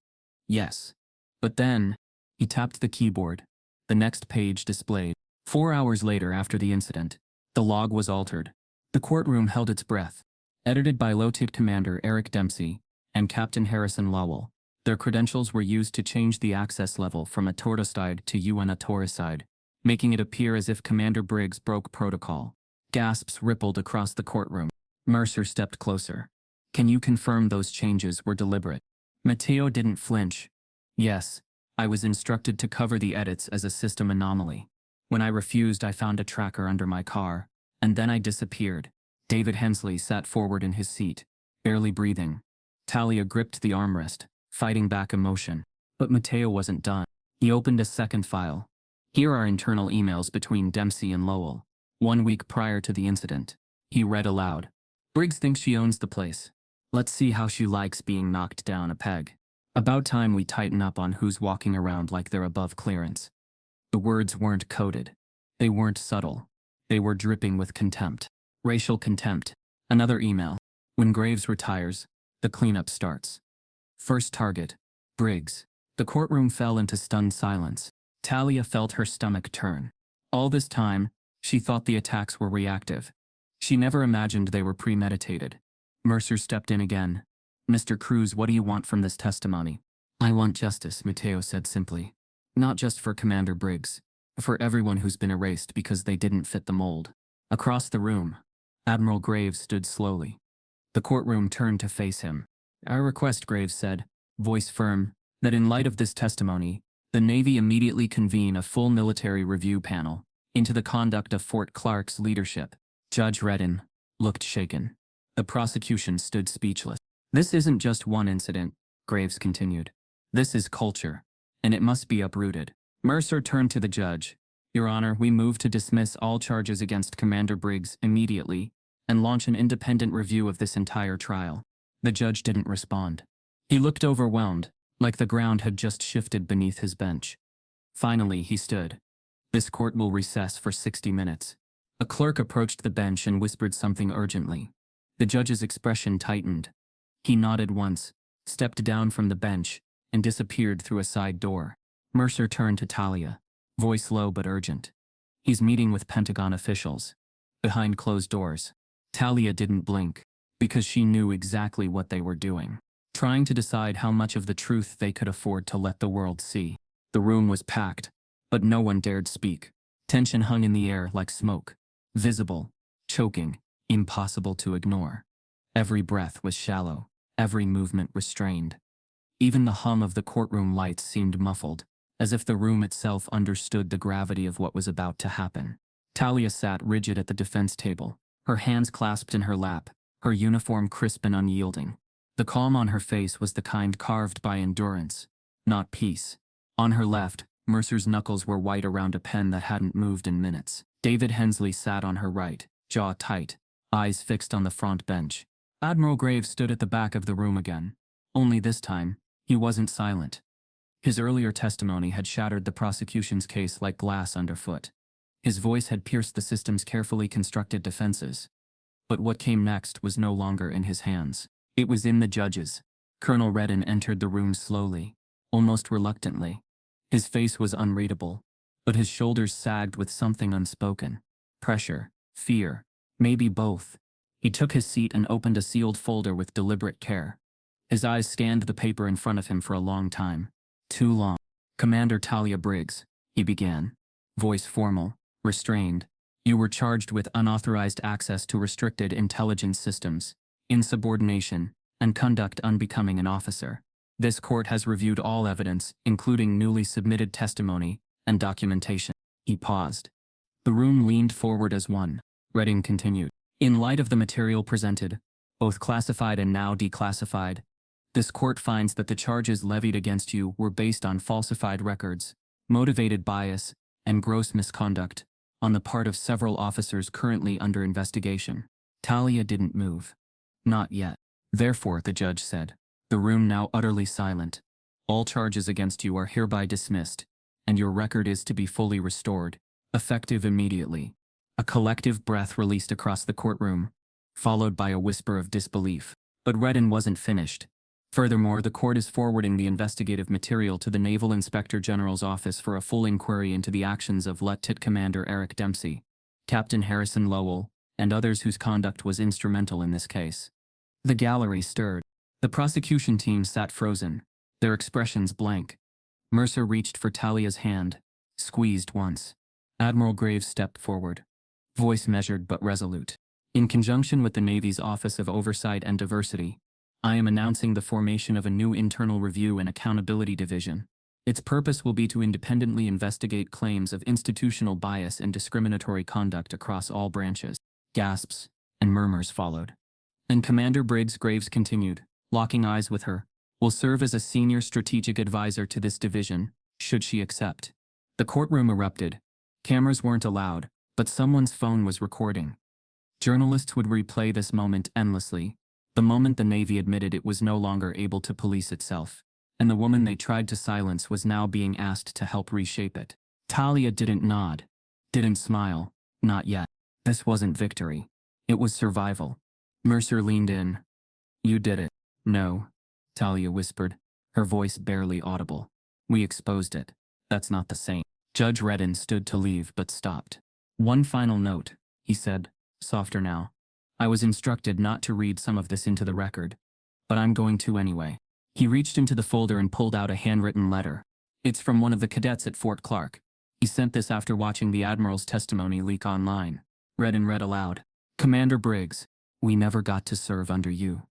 Yes. But then, he tapped the keyboard. The next page displayed. 4 hours later after the incident, the log was altered. The courtroom held its breath. Edited by Lieutenant Commander Eric Dempsey and Captain Harrison Lowell. Their credentials were used to change the access level from a tortoiside to UN a tauricide, making it appear as if Commander Briggs broke protocol. Gasps rippled across the courtroom. Mercer stepped closer. Can you confirm those changes were deliberate? Matteo didn't flinch. Yes, I was instructed to cover the edits as a system anomaly. When I refused, I found a tracker under my car, and then I disappeared. David Hensley sat forward in his seat, barely breathing. Talia gripped the armrest, fighting back emotion. But Matteo wasn't done. He opened a second file. Here are internal emails between Dempsey and Lowell. 1 week prior to the incident. He read aloud. Briggs thinks she owns the place. Let's see how she likes being knocked down a peg. About time we tighten up on who's walking around like they're above clearance. The words weren't coded. They weren't subtle. They were dripping with contempt. Racial contempt. Another email. When Graves retires, the cleanup starts. First target. Briggs. The courtroom fell into stunned silence. Talia felt her stomach turn. All this time, she thought the attacks were reactive. She never imagined they were premeditated. Mercer stepped in again. Mr. Cruz, what do you want from this testimony? I want justice, Matteo said simply. Not just for Commander Briggs, but for everyone who's been erased because they didn't fit the mold. Across the room, Admiral Graves stood slowly. The courtroom turned to face him. I request, Graves said, voice firm, that in light of this testimony, the Navy immediately convene a full military review panel into the conduct of Fort Clark's leadership. Judge Redden looked shaken. The prosecution stood speechless. This isn't just one incident, Graves continued. This is culture, and it must be uprooted. Mercer turned to the judge. Your Honor, we move to dismiss all charges against Commander Briggs immediately and launch an independent review of this entire trial. The judge didn't respond. He looked overwhelmed, like the ground had just shifted beneath his bench. Finally, he stood. This court will recess for 60 minutes. A clerk approached the bench and whispered something urgently. The judge's expression tightened. He nodded once, stepped down from the bench, and disappeared through a side door. Mercer turned to Talia, voice low but urgent. He's meeting with Pentagon officials. Behind closed doors. Talia didn't blink, because she knew exactly what they were doing. Trying to decide how much of the truth they could afford to let the world see. The room was packed, but no one dared speak. Tension hung in the air like smoke. Visible, choking, impossible to ignore. Every breath was shallow, every movement restrained. Even the hum of the courtroom lights seemed muffled, as if the room itself understood the gravity of what was about to happen. Talia sat rigid at the defense table, her hands clasped in her lap, her uniform crisp and unyielding. The calm on her face was the kind carved by endurance, not peace. On her left, Mercer's knuckles were white around a pen that hadn't moved in minutes. David Hensley sat on her right, jaw tight, eyes fixed on the front bench. Admiral Graves stood at the back of the room again. Only this time, he wasn't silent. His earlier testimony had shattered the prosecution's case like glass underfoot. His voice had pierced the system's carefully constructed defenses. But what came next was no longer in his hands. It was in the judge's. Colonel Redden entered the room slowly, almost reluctantly. His face was unreadable, but his shoulders sagged with something unspoken. Pressure, fear, maybe both. He took his seat and opened a sealed folder with deliberate care. His eyes scanned the paper in front of him for a long time. Too long. Commander Talia Briggs, he began. Voice formal, restrained. You were charged with unauthorized access to restricted intelligence systems, insubordination, and conduct unbecoming an officer. This court has reviewed all evidence, including newly submitted testimony and documentation. He paused. The room leaned forward as one. Redding continued. In light of the material presented, both classified and now declassified, this court finds that the charges levied against you were based on falsified records, motivated bias, and gross misconduct on the part of several officers currently under investigation. Talia didn't move. Not yet. Therefore, the judge said, the room now utterly silent. All charges against you are hereby dismissed, and your record is to be fully restored, effective immediately. A collective breath released across the courtroom, followed by a whisper of disbelief. But Redden wasn't finished. Furthermore, the court is forwarding the investigative material to the Naval Inspector General's office for a full inquiry into the actions of Lieutenant Commander Eric Dempsey, Captain Harrison Lowell, and others whose conduct was instrumental in this case. The gallery stirred. The prosecution team sat frozen, their expressions blank. Mercer reached for Talia's hand, squeezed once. Admiral Graves stepped forward, voice measured but resolute. In conjunction with the Navy's Office of Oversight and Diversity, I am announcing the formation of a new Internal Review and Accountability Division. Its purpose will be to independently investigate claims of institutional bias and discriminatory conduct across all branches. Gasps and murmurs followed. And Commander Briggs Graves continued, locking eyes with her, will serve as a senior strategic advisor to this division, should she accept. The courtroom erupted. Cameras weren't allowed, but someone's phone was recording. Journalists would replay this moment endlessly. The moment the Navy admitted it was no longer able to police itself, and the woman they tried to silence was now being asked to help reshape it. Talia didn't nod, didn't smile, not yet. This wasn't victory. It was survival. Mercer leaned in. You did it. No, Talia whispered, her voice barely audible. We exposed it. That's not the same. Judge Redden stood to leave but stopped. One final note, he said, softer now. I was instructed not to read some of this into the record, but I'm going to anyway. He reached into the folder and pulled out a handwritten letter. It's from one of the cadets at Fort Clark. He sent this after watching the Admiral's testimony leak online. Redden read aloud. Commander Briggs, we never got to serve under you,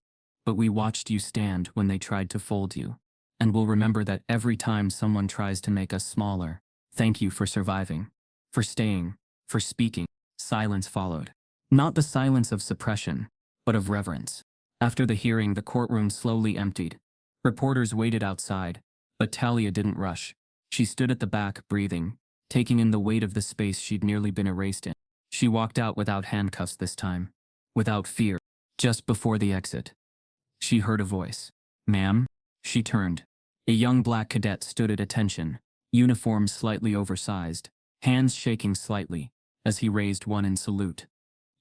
but we watched you stand when they tried to fold you, and we'll remember that every time someone tries to make us smaller. Thank you for surviving, for staying, for speaking. Silence followed. Not the silence of suppression, but of reverence. After the hearing, the courtroom slowly emptied. Reporters waited outside, but Talia didn't rush. She stood at the back, breathing, taking in the weight of the space she'd nearly been erased in. She walked out without handcuffs this time, without fear. Just before the exit, she heard a voice. Ma'am? She turned. A young black cadet stood at attention, uniform slightly oversized, hands shaking slightly, as he raised one in salute.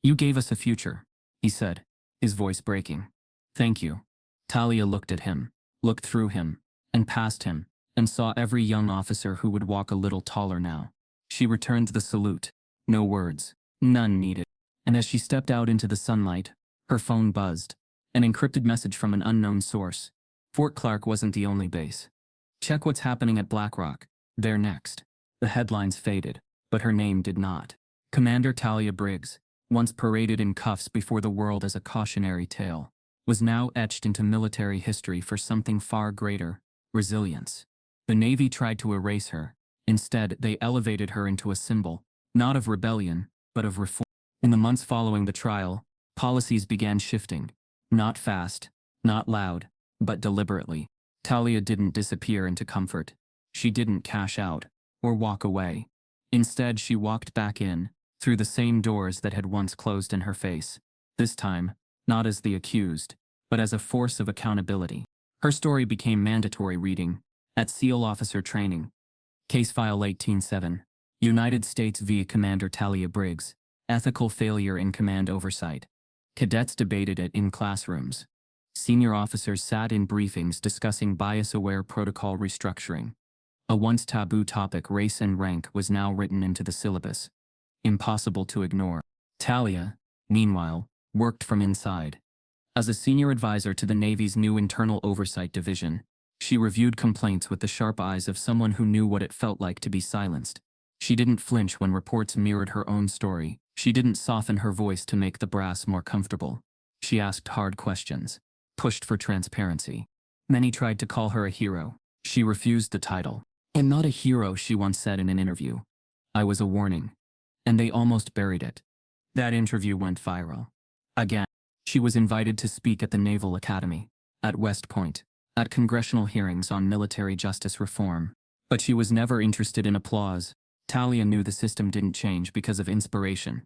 You gave us a future, he said, his voice breaking. Thank you. Talia looked at him, looked through him, and past him, and saw every young officer who would walk a little taller now. She returned the salute. No words, none needed. And as she stepped out into the sunlight, her phone buzzed. An encrypted message from an unknown source. Fort Clark wasn't the only base. Check what's happening at Black Rock. They're next. The headlines faded, but her name did not. Commander Talia Briggs, once paraded in cuffs before the world as a cautionary tale, was now etched into military history for something far greater, resilience. The Navy tried to erase her. Instead, they elevated her into a symbol, not of rebellion, but of reform. In the months following the trial, policies began shifting. Not fast, not loud, but deliberately. Talia didn't disappear into comfort. She didn't cash out, or walk away. Instead, she walked back in, through the same doors that had once closed in her face. This time, not as the accused, but as a force of accountability. Her story became mandatory reading at SEAL officer training. Case File 18-7. United States v. Commander Talia Briggs. Ethical failure in command oversight. Cadets debated it in classrooms. Senior officers sat in briefings discussing bias-aware protocol restructuring. A once taboo topic, race and rank, was now written into the syllabus. Impossible to ignore. Talia, meanwhile, worked from inside. As a senior advisor to the Navy's new Internal Oversight Division, she reviewed complaints with the sharp eyes of someone who knew what it felt like to be silenced. She didn't flinch when reports mirrored her own story. She didn't soften her voice to make the brass more comfortable. She asked hard questions, pushed for transparency. Many tried to call her a hero. She refused the title. "I'm not a hero," she once said in an interview. "I was a warning." And they almost buried it. That interview went viral. Again, she was invited to speak at the Naval Academy, at West Point, at congressional hearings on military justice reform. But she was never interested in applause. Talia knew the system didn't change because of inspiration.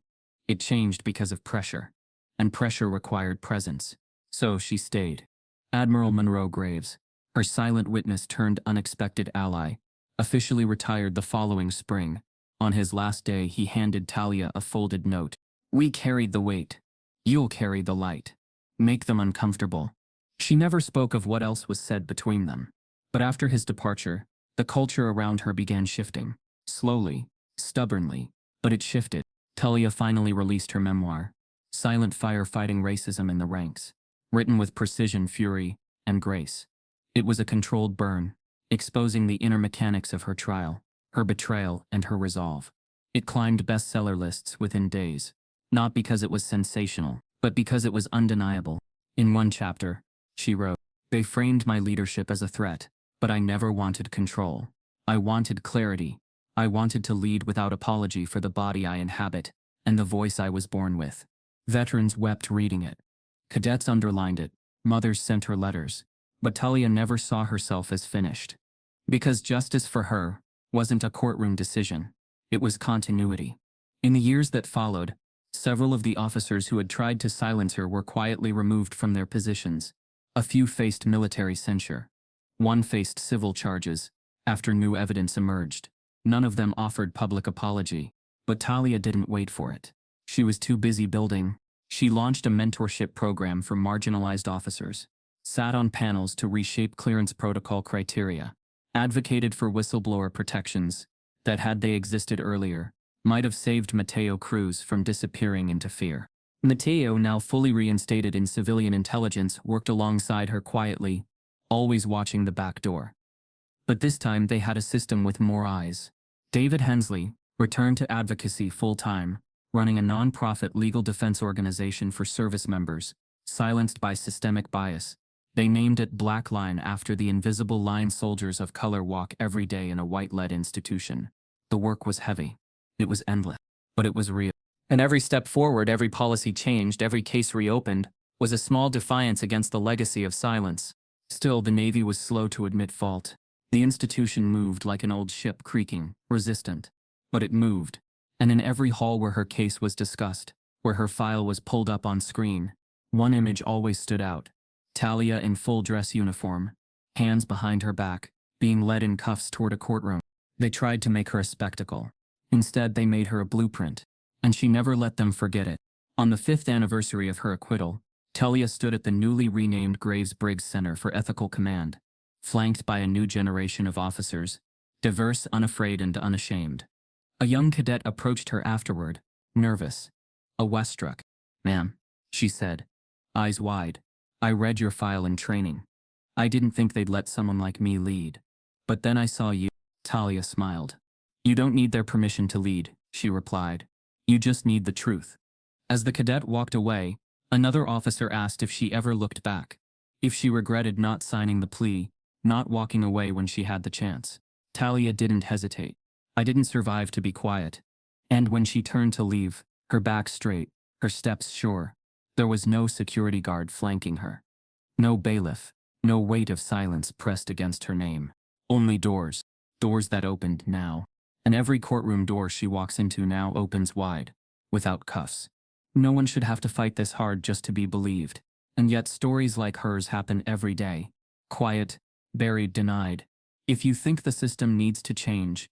It changed because of pressure. And pressure required presence. So she stayed. Admiral Monroe Graves, her silent witness turned unexpected ally, officially retired the following spring. On his last day, he handed Talia a folded note. "We carried the weight. You'll carry the light. Make them uncomfortable." She never spoke of what else was said between them. But after his departure, the culture around her began shifting. Slowly, stubbornly, but it shifted. Talia finally released her memoir, Silent Fire: Fighting Racism in the Ranks, written with precision, fury, and grace. It was a controlled burn, exposing the inner mechanics of her trial, her betrayal, and her resolve. It climbed bestseller lists within days, not because it was sensational, but because it was undeniable. In one chapter, she wrote, "They framed my leadership as a threat, but I never wanted control. I wanted clarity. I wanted to lead without apology for the body I inhabit, and the voice I was born with." Veterans wept reading it. Cadets underlined it. Mothers sent her letters. But Talia never saw herself as finished. Because justice for her wasn't a courtroom decision. It was continuity. In the years that followed, several of the officers who had tried to silence her were quietly removed from their positions. A few faced military censure. One faced civil charges, after new evidence emerged. None of them offered public apology. But Talia didn't wait for it. She was too busy building. She launched a mentorship program for marginalized officers, sat on panels to reshape clearance protocol criteria, advocated for whistleblower protections that, had they existed earlier, might have saved Mateo Cruz from disappearing into fear. Mateo, now fully reinstated in civilian intelligence, worked alongside her quietly, always watching the back door. But this time they had a system with more eyes. David Hensley returned to advocacy full-time, running a non-profit legal defense organization for service members, silenced by systemic bias. They named it Black Line after the invisible line soldiers of color walk every day in a white-led institution. The work was heavy. It was endless. But it was real. And every step forward, every policy changed, every case reopened, was a small defiance against the legacy of silence. Still, the Navy was slow to admit fault. The institution moved like an old ship, creaking, resistant. But it moved. And in every hall where her case was discussed, where her file was pulled up on screen, one image always stood out. Talia in full dress uniform, hands behind her back, being led in cuffs toward a courtroom. They tried to make her a spectacle. Instead, they made her a blueprint. And she never let them forget it. On the 5th anniversary of her acquittal, Talia stood at the newly renamed Graves-Briggs Center for Ethical Command, flanked by a new generation of officers, diverse, unafraid, and unashamed. A young cadet approached her afterward, nervous, awestruck. "Ma'am," she said, eyes wide, "I read your file in training. I didn't think they'd let someone like me lead. But then I saw you." Talia smiled. "You don't need their permission to lead," she replied. "You just need the truth." As the cadet walked away, another officer asked if she ever looked back, if she regretted not signing the plea, not walking away when she had the chance. Talia didn't hesitate. "I didn't survive to be quiet." And when she turned to leave, her back straight, her steps sure, there was no security guard flanking her. No bailiff, no weight of silence pressed against her name. Only doors. Doors that opened now. And every courtroom door she walks into now opens wide. without cuffs. No one should have to fight this hard just to be believed. And yet stories like hers happen every day. Quiet, buried, denied. If you think the system needs to change,